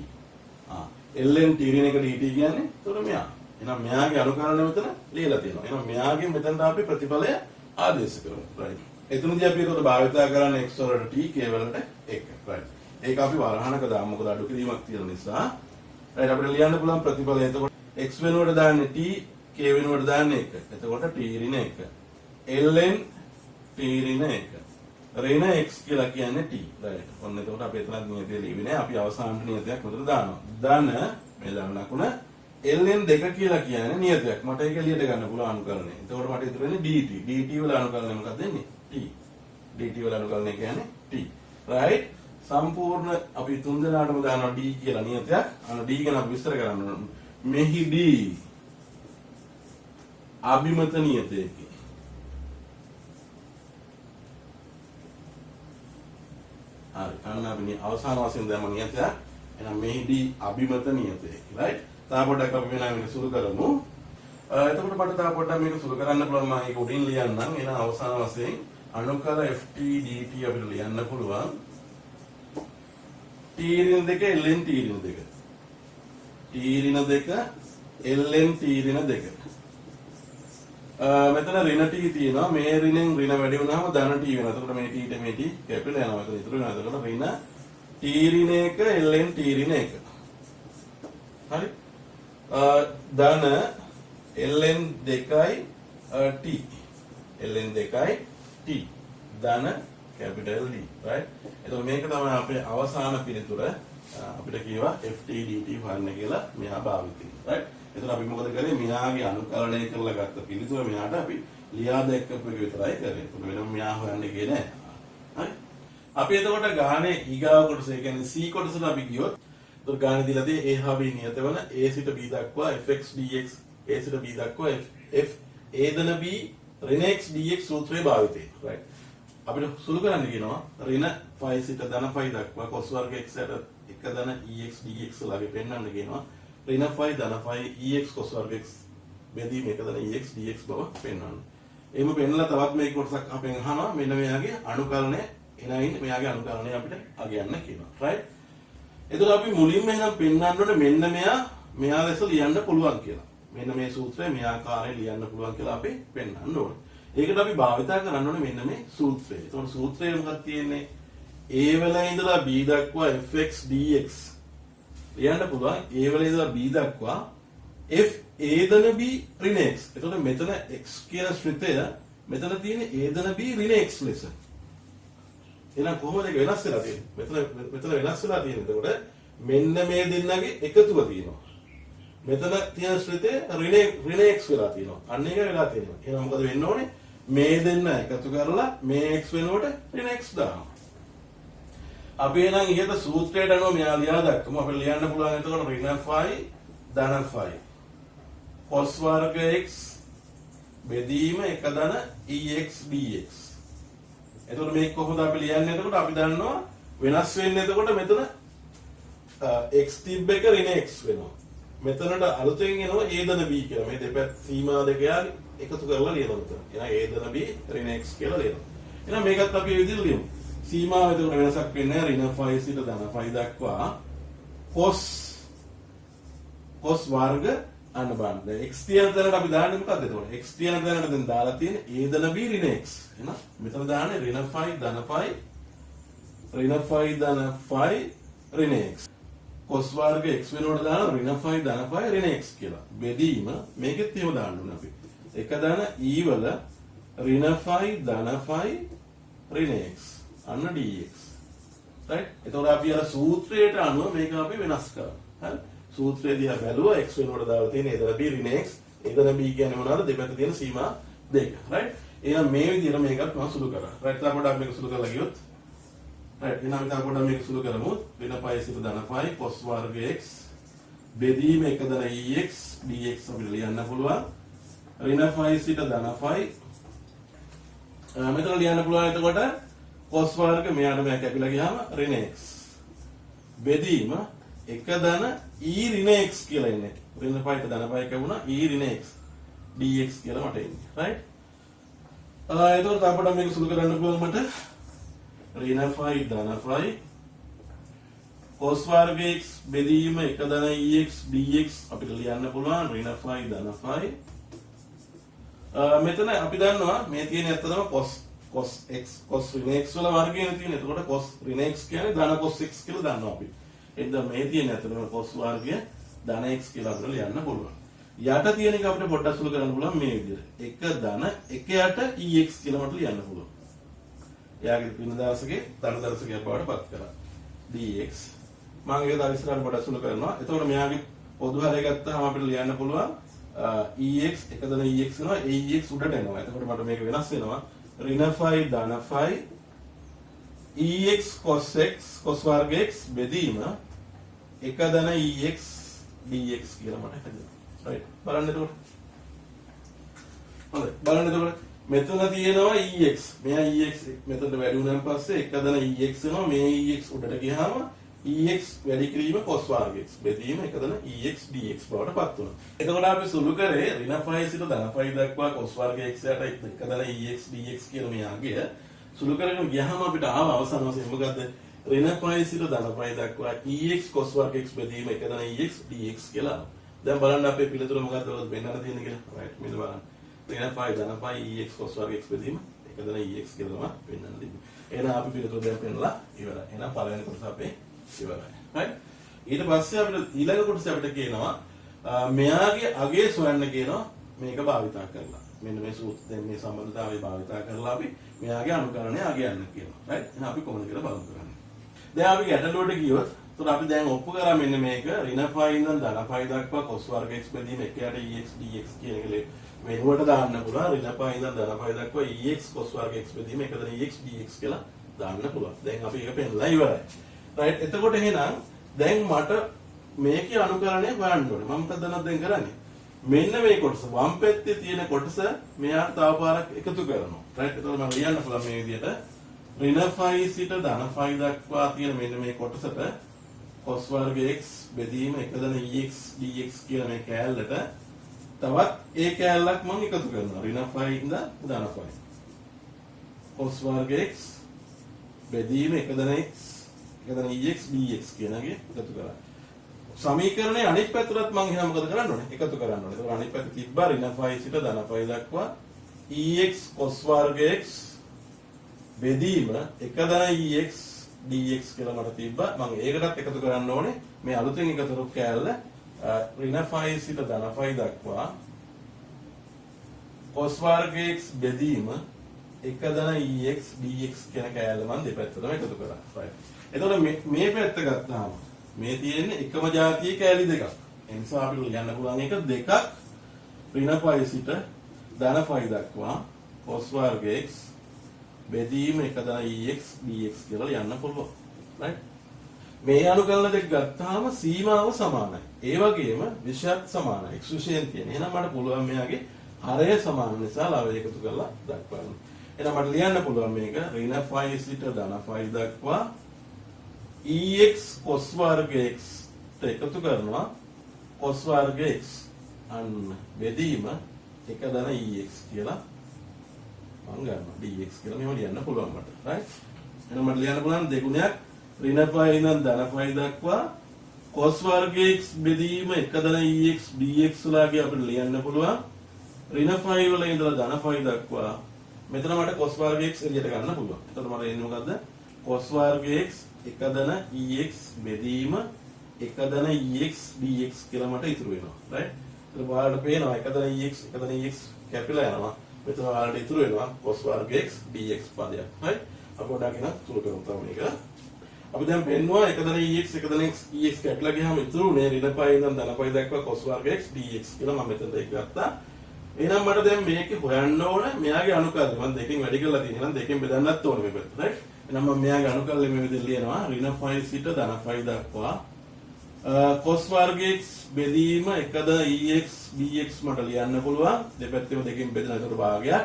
ln t ඍණ 1 dt කියන්නේ එතකොට මෙයා. එහෙනම් මෙයාගේ අනුකලනය මෙතන ලියලා තියෙනවා. එහෙනම් මෙයාගේ මෙතනට අපි ප්‍රතිඵලය ආදේශ කරමු. right. එතනදී අපි ඒකට භාවිතා කරන්නේ x වලට t k වලට 1. right. ඒක අපි වරහණක දාමු. මොකද අඩු කිරීමක් තියෙන නිසා. right. අපිට ලියන්න පුළුවන් ප්‍රතිඵලය. එතකොට x වෙනුවට දාන්නේ t k වෙනුවට දාන්නේ 1. එතකොට t ඍණ 1 ln t ඍණ 1 ඍණ x කියලා කියන්නේ t. right. ඔන්න එතකොට අපි එතනත් නියතය ලියන්නේ අපි අවසානට නියතයක් මෙතන දානවා. ධන මේ ළඟ ලකුණ ln 2 කියලා කියන්නේ නියතයක්. මට ඒක එළියට ගන්න පුළුවන් අනුකරණය. එතකොට මට ඉතුරු වෙන්නේ dt. dt වල අනුකරණය මොකක්ද වෙන්නේ? t. dt වල අනුකරණය කියන්නේ t. right. සම්පූර්ණ අපි තුන් දෙනාටම දානවා d කියලා නියතයක්. අන්න d ගැන අපි විස්තර කරන්න ඕන. මෙහිදී අභිමත නියතයකි. හරි. අන්න අපි අවසාන වශයෙන් දැම්ම නියතයක්. එහෙනම් මෙහිදී අභිමත නියතයකි. right. තා පොඩ්ඩක් අපි වෙනා මේක සුළු කරමු. එතකොට මට තා පොඩ්ඩක් මේක සුළු කරන්න පුළුවන් මම ඒක උඩින් ලියන්නම්. එහෙනම් අවසාන වශයෙන් අනුකල ft dt අපිට ලියන්න පුළුවන්. t ඍණ 2 ln t ඍණ 2. t ඍණ 2 ln t ඍණ 2. මෙතන ඍණ t තියෙනවා. මේ ඍණෙන් ඍණ වැඩි වුණාම ධන t වෙනවා. එතකොට මේ t ට මේ t කැපිලා යනවා. එතකොට ඉතුරු වෙනවා. එතකොට ඍණ t ඍණ 1 ln t ඍණ 1. හරි. ධන ln 2යි t. ln 2යි t. ධන capital D. right. එතකොට මේක තමයි අපේ අවසාන පිළිතුර. අපිට කියවා ft dt හොයන්න කියලා මෙහා භාවිත කරනවා. right. එතකොට අපි මොකද කරේ? මෙයාගේ අනුකරණය කරලා ගත්ත පිළිතුර මෙයාට අපි ලියා දැක්කපු එක විතරයි කරේ. එතකොට වෙනම මෙයා හොයන්න ගියේ නෑ. හරි. අපි එතකොට ගානේ ඊගාව කොටස, ඒ කියන්නේ c කොටසට අපි ගියොත් එතකොට ගානේ දීලා තියෙන්නේ a හා b නියත වන a සිට b දක්වා fx dx a සිට b දක්වා f a ධන b ඍණ x dx සූත්‍රය භාවිතයි. right. අපිට සුළු කරන්න කියනවා ඍණ 5 සිට ධන 5 දක්වා cos වර්ග x යට 1 ධන ex dx ලාගේ පෙන්වන්න කියනවා. ඍණ 5 ධන 5 ex cos වර්ග x බෙදීම 1 ධන ex dx බව පෙන්වන්න. එහෙම පෙන්වලා තවත් මේක කොටසක් අපෙන් අහනවා මෙන්න මෙයාගේ අනුකරණය එනයින් මෙයාගේ අනුකරණය අපිට අගයන්න කියනවා. right. එතකොට අපි මුලින්ම එහෙනම් පෙන්වන්න ඕනේ මෙන්න මෙයා ලෙස ලියන්න පුළුවන් කියලා. මෙන්න මේ සූත්‍රය මේ ආකාරයෙන් ලියන්න පුළුවන් කියලා අපි පෙන්වන්න ඕනේ. ඒකට අපි භාවිතා කරන්න ඕනේ මෙන්න මේ සූත්‍රය. ඒතකොට සූත්‍රය මොකක්ද තියෙන්නේ? a වල ඉඳලා b දක්වා fx dx ලියන්න පුළුවන්. a වල ඉඳලා b දක්වා f a ධන b ඍණ x. ඒතකොට මෙතන x කියන ශ්‍රිතය මෙතන තියෙන්නේ a ධන b ඍණ x ලෙස. එහෙනම් කොහොමද ඒක වෙනස් වෙලා තියෙන්නේ? මෙතන වෙනස් වෙලා තියෙන්නේ. එතකොට මෙන්න මේ දෙන්නගේ එකතුව තියෙනවා. මෙතන තියෙන ශ්‍රිතය ඍණ x වෙලා තියෙනවා. අන්න ඒක වෙලා තියෙනවා. එහෙනම් මොකද වෙන්න ඕනේ? මේ දෙන්න එකතු කරලා මේ x වෙනුවට ඍණ x දානවා. අපි එහෙනම් ඉහත සූත්‍රයට අනුව මෙයා ලියා දක්වමු. අපිට ලියන්න පුළුවන් එතකොට ඍණ 5 ධන 5 cos වර්ග x බෙදීම 1 ධන ex dx. එතකොට මේක කොහොමද අපි ලියන්නේ? එතකොට අපි දන්නවා වෙනස් වෙන්නේ එතකොට මෙතන x තිබ්බ එක ඍණ x වෙනවා. මෙතනට අලුතෙන් එනවා a ධන b කියලා. මේ දෙපැත්ත සීමා දෙක එකතු කරලා ලියනවා මෙතන. එහෙනම් a ධන b ඍණ x කියලා ලියනවා. එහෙනම් මේකත් අපි මේ විදිහට ලියමු. සීමාව එතකොට වෙනසක් වෙන්නේ නැහැ. ඍණ 5 සිට ධන 5 දක්වා cos වර්ග අන්න බලන්න. දැන් x තියෙන තැනට අපි දාන්නේ මොකද්ද එතකොට? x තියෙන තැනට දැන් දාලා තියෙන්නේ a ධන b ඍණ x. එහෙනම් මෙතන දාන්නේ ඍණ 5 ධන 5 ඍණ 5 ධන 5 ඍණ x. cos වර්ග x වෙනකොට දාන ඍණ 5 ධන 5 ඍණ x කියලා. බෙදීම මේකෙත් එහෙම දාන්න ඕනේ අපි. 1 ධන e වල ඍණ 5 ධන 5 ඍණ x. අන්න dx. right. එතකොට අපි අර සූත්‍රයට අනුව මේක අපි වෙනස් කරමු. හරි. සූත්‍රය දිහා බැලුවා x වෙනකොට දාලා තියෙන a ධන b ඍණ x. a ධන b කියන්නේ මොනවද? දෙපැත්ත තියෙන සීමා දෙක. right. එහෙනම් මේ විදිහට මේකත් මම සුළු කරා. right. තා පොඩ්ඩක් මේක සුළු කරලා ගියොත් right. එහෙනම් තා පොඩ්ඩක් මේක සුළු කරමු. ඍණ 5 සිට ධන 5 cos වර්ග x බෙදීම 1 ධන ex dx අපිට ලියන්න පුළුවන්. ඍණ 5 සිට ධන 5 මෙතන ලියන්න පුළුවන් එතකොට cos වර්ග මෙයාට මෙයා කැපිලා ගියාම ඍණ x බෙදීම 1 ධන e ඍණ x කියලා එන්නේ. ඍණ 5ට ධන 5 කැවුණා e ඍණ x dx කියලා මට එන්නේ. right. එතකොට අපිට මේක සුළු කරන්න පුළුවන් මට ඍණ 5 ධන 5 cos වර්ග x බෙදීම 1 ධන ex dx අපිට ලියන්න පුළුවන් ඍණ 5 ධන 5. මෙතන අපි දන්නවා මේ තියෙන ඇත්ත තමයි cos x cos ඍණ x වල වර්ගයෙන් තියෙන. එතකොට cos ඍණ x කියන්නේ ධන cos x කියලා දන්නවා අපි. එතන මේ තියෙන ඇත්තටම cos වර්ගය ධන x කියලා අපිට ලියන්න පුළුවන්. යට තියෙන එක අපිට පොඩ්ඩක් සුළු කරන්න පුළුවන් මේ විදිහට. 1 ධන 1 යට ex කියලා මට ලියන්න පුළුවන්. එයාගේ ඍණ දර්ශකේ ධන දර්ශකයක් බවට පත් කරා. dx මම ඒක තව ඉස්සරහට පොඩ්ඩක් අසුල කරනවා. එතකොට මෙයාගේ පොදු හරය ගත්තාම අපිට ලියන්න පුළුවන් ex එකදෙන ex වෙනවා aex උඩට එනවා. එතකොට මට මේක වෙනස් වෙනවා. ඍණ phi ධන phi ex cos x cos වර්ග x බෙදීම එකදෙන ex dx කියලා මට හිතෙනවා. right බලන්න එතකොට. හොඳයි බලන්න එතකොට මෙතන තියෙනවා ex. මෙයා ex මෙතනට වැඩි වුණාන් පස්සේ එකදෙන ex වෙනවා. මේ ex උඩට ගියාම ex වැඩි කිරීම cos වර්ග x බෙදීම එකදෙන ex dx බවට පත් වෙනවා. එතකොට අපි සුළු කරේ ඍණ phi සිට ධන phi දක්වා cos වර්ග x යට එකදෙන ex dx කියන මේ අගය සුළු කරගෙන ගියාම අපිට ආව අවසාන වශයෙන් මොකද්ද? ඍණ phi සිට ධන phi දක්වා ex cos වර්ග x බෙදීම එකදෙන ex dx කියලා. දැන් බලන්න අපේ පිළිතුර මොකද්ද ඔයාලට වෙන්නට තියෙන්නේ කියලා. right මෙන්න බලන්න. ඍණ phi ධන phi ex cos වර්ග x බෙදීම එකදෙන ex කියලා තමයි වෙන්නට තියෙන්නේ. එහෙනම් අපි පිළිතුර දැන් පෙන්නලා ඉවරයි. එහෙනම් පළවෙනි කොටස අපේ ඉවරයි. right ඊට පස්සේ අපිට ඊළඟ කොටස අපිට කියනවා මෙයාගේ අගය සොයන්න කියනවා මේක භාවිතා කරලා. මෙන්න මේ සූත්‍ර දැන් මේ සම්බන්ධතාවය භාවිතා කරලා අපි මෙයාගේ අනුකරණය අගයන්න කියනවා. right එහෙනම් අපි කොහොමද කියලා බලමු කරන්නේ. දැන් අපි ගැටලුවට ගියොත් එතකොට අපි දැන් ඔප්පු කරා මෙන්න මේක ඍණ phi ඉඳන් ධන phi දක්වා cos වර්ග x බෙදීම 1යට ex dx කියන එක වෙනුවට දාන්න පුළුවන්. ඍණ phi ඉඳන් ධන phi දක්වා ex cos වර්ග x බෙදීම 1ට ex dx කියලා දාන්න පුළුවන්. දැන් අපි ඒක පෙන්නලා ඉවරයි. right එතකොට එහෙනම් දැන් මට මේකේ අනුකරණය හොයන්න ඕනේ. මම මොකද දැන් කරන්නේ? මෙන්න මේ කොටස වම් පැත්තේ තියෙන කොටස මෙයාට තව පාරක් එකතු කරනවා. right එතකොට මම ලියන්න පුළුවන් මේ විදිහට ඍණ phi සිට ධන phi දක්වා තියෙන මෙන්න මේ කොටසට cos වර්ග x බෙදීම එකදෙන ex dx කියන මේ කෑල්ලට තවත් ඒ කෑල්ලක් මම එකතු කරනවා. ඍණ phi ඉඳන් ධන phi cos වර්ග x බෙදීම එකදෙන x එකදෙන ex dx කියනගේ එකතු කරා. සමීකරණයේ අනිත් පැත්තටත් මම එහෙනම් මොකද කරන්න ඕනේ? එකතු කරන්න ඕනේ. ඒක අනිත් පැත්ත තිබ්බා ඍණ phi සිට ධන phi දක්වා ex cos වර්ග x බෙදීම එකදෙන ex dx කියලා මට තිබ්බා. මම ඒකටත් එකතු කරන්න ඕනේ. මේ අලුතෙන් එකතු කරපු කෑල්ල ඍණ phi සිට ධන phi දක්වා cos වර්ග x බෙදීම එකදෙන ex dx කියන කෑල්ල මම දෙපැත්තටම එකතු කරා. right. එතකොට මේ පැත්ත ගත්තාම මේ තියෙන්නේ එකම જાතියේ කෑලි දෙකක්. ඒ නිසා අපිට ලියන්න පුළුවන් එක දෙකක් ඍණ phi සිට ධන phi දක්වා cos වර්ග x බෙදීම එකදෙන ex dx කියලා ලියන්න පුළුවන්. right. මේ අනුකලන දෙක ගත්තාම සීමාව සමානයි. ඒ වගේම විෂයත් සමානයි. x විෂයෙන් තියෙන. එහෙනම් මට පුළුවන් මෙයාගේ හරය සමාන නිසා ලව එකතු කරලා දක්වන්න. එහෙනම් මට ලියන්න පුළුවන් මේක ඍණ phi සිට ධන phi දක්වා ex cos වර්ග x එකතු කරනවා cos වර්ග x අන්න බෙදීම එකදෙන ex කියලා මම ගන්නවා dx කියලා මෙහෙම ලියන්න පුළුවන් මට. right. එහෙනම් මට ලියන්න පුළුවන් දෙගුණයක් ඍණ phi ඉඳන් ධන phi දක්වා cos වර්ග x බෙදීම එකදෙන ex dx ලාගේ අපිට ලියන්න පුළුවන් ඍණ phi වල ඉඳලා ධන phi දක්වා මෙතන මට cos වර්ග x එළියට ගන්න පුළුවන්. එතකොට මට එන්නේ මොකද්ද? cos වර්ග x එකදෙන ex බෙදීම එකදෙන ex dx කියලා මට ඉතුරු වෙනවා. right. ඒක ඔයාලට පේනවා එකදෙන ex කැපිලා යනවා. මෙතන ඔයාලට ඉතුරු වෙනවා cos වර්ග x dx පදයක්. right. අපි පොඩ්ඩක් එන සුළු කරමු තව මේක. අපි දැන් පෙන්නවා එකදෙන ex කැපිලා ගියාම ඉතුරු නේ ඍණ phi ඉඳන් ධන phi දක්වා cos වර්ග x dx කියලා මම මෙතනට ඒක ගත්තා. එහෙනම් මට දැන් මේකේ හොයන්න ඕන මෙයාගේ අනුකල්ප. මම දෙකෙන් වැඩි කරලා තියෙනවා. එහෙනම් දෙකෙන් බෙදන්නත් ඕනේ මේ පැත්ත. right. එහෙනම් මම මෙයාගේ අනුකල්ප මේ විදිහට ලියනවා ඍණ phi සිට ධන phi දක්වා cos වර්ග x බෙදීම එකදෙන ex dx මට ලියන්න පුළුවන්. දෙපැත්තෙම දෙකෙන් බෙදන ඒකට භාගයක්.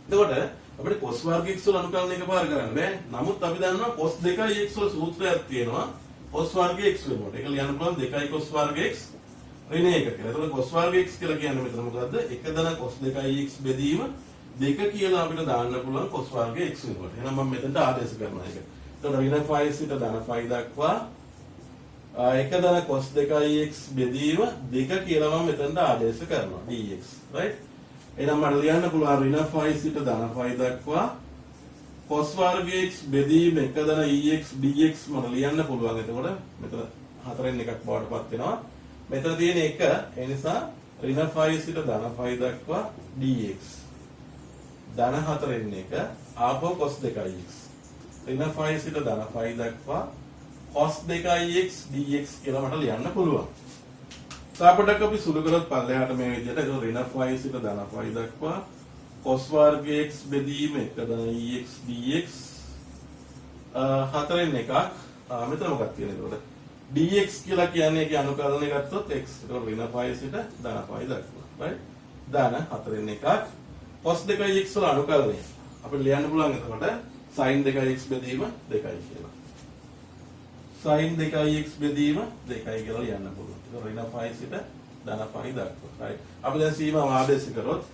එතකොට අපිට cos වර්ග x වල අනුකල්පන එකපාර කරන්න බෑ. නමුත් අපි දන්නවා cos 2x වල සූත්‍රයක් තියෙනවා. cos වර්ග x වෙනකොට. ඒක ලියන්න පුළුවන් 2 cos වර්ග x ඍණ 1 කියලා. එතකොට cos වර්ග x කියලා කියන්නේ මෙතන මොකද්ද? එකදෙන cos 2x බෙදීම 2 කියලා අපිට දාන්න පුළුවන් cos වර්ග x වෙනකොට. එහෙනම් මම මෙතනට ආදේශ කරනවා ඒක. එතකොට ඍණ phi සිට ධන phi දක්වා එකදෙන cos 2x බෙදීම 2 කියලා මම මෙතනට ආදේශ කරනවා dx. right. එහෙනම් මට ලියන්න පුළුවන් ඍණ phi සිට ධන phi දක්වා cos වර්ග x බෙදීම එකදෙන ex dx මට ලියන්න පුළුවන්. එතකොට මෙතන හතරෙන් එකක් බවට පත් වෙනවා. මෙතන තියෙන එක ඒ නිසා ඍණ phi සිට ධන phi දක්වා dx ධන හතරෙන් එක ආපහු cos 2x ඍණ 5 සිට ධන 5 දක්වා cos 2x dx කියලා මට ලියන්න පුළුවන්. සාපඩක් අපි සුළු කරත් පල්ලෙහාට මේ විදිහට ඒක ඍණ 5 සිට ධන 5 දක්වා cos වර්ග x බෙදීම 1 ධන ex dx හතරෙන් එකක් මෙතන මොකක්ද කියන්නේ එතකොට dx කියලා කියන්නේ ඒකේ අනුකලනය ගත්තොත් x ඒක ඍණ 5 සිට ධන 5 දක්වා right ධන හතරෙන් එකක් cos 2x වල අනුකලනය අපිට ලියන්න පුළුවන් එතකොට sin 2x බෙදීම 2යි කියලා sin 2x බෙදීම 2යි කියලා ලියන්න පුළුවන් ඒක ඍණ 5 සිට ධන 5 දක්වා right අපි දැන් සීමාව ආදේශ කරොත්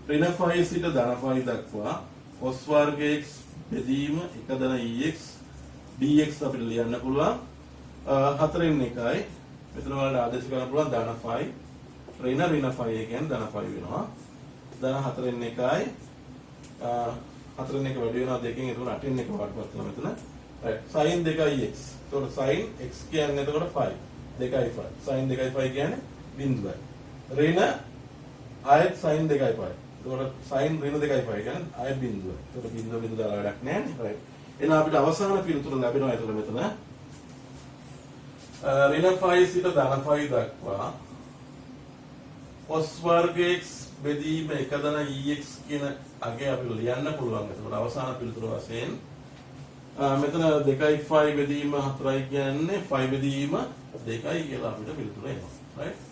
ඍණ 5 සිට ධන 5 දක්වා cos වර්ග x බෙදීම 1 ධන ex dx අපිට ලියන්න පුළුවන් හතරෙන් එකයි මෙතන වලට ආදේශ කරන්න පුළුවන් ධන 5 ඍණ 5 කියන්නේ ධන 5 වෙනවා ධන හතරෙන් එකයි හතරෙන් එක වැඩි වෙනවා දෙකෙන් ඒක 8න් එක වඩපත් වෙනවා මෙතන right sin 2x එතකොට sin x කියන්නේ එතකොට 5 2යි 5 sin 2යි 5 කියන්නේ බිඳුවයි ඍණ ආයත් sin 2යි 5 එතකොට sin ඍණ 2යි 5 කියන්නේ ආයත් බිඳුවයි එතකොට බිඳුව දාලා වැඩක් නැහැ නේ right එහෙනම් අපිට අවසාන පිළිතුර ලැබෙනවා එතකොට මෙතන ඍණ 5 සිට ධන 5 දක්වා cos වර්ග x බෙදීම 1 ධන ex කියන අගය අපිට ලියන්න පුළුවන්. එතකොට අවසාන පිළිතුර වශයෙන් මෙතන 2යි 5 බෙදීම 4යි කියන්නේ 5 බෙදීම 2යි කියලා අපිට පිළිතුර එනවා. right?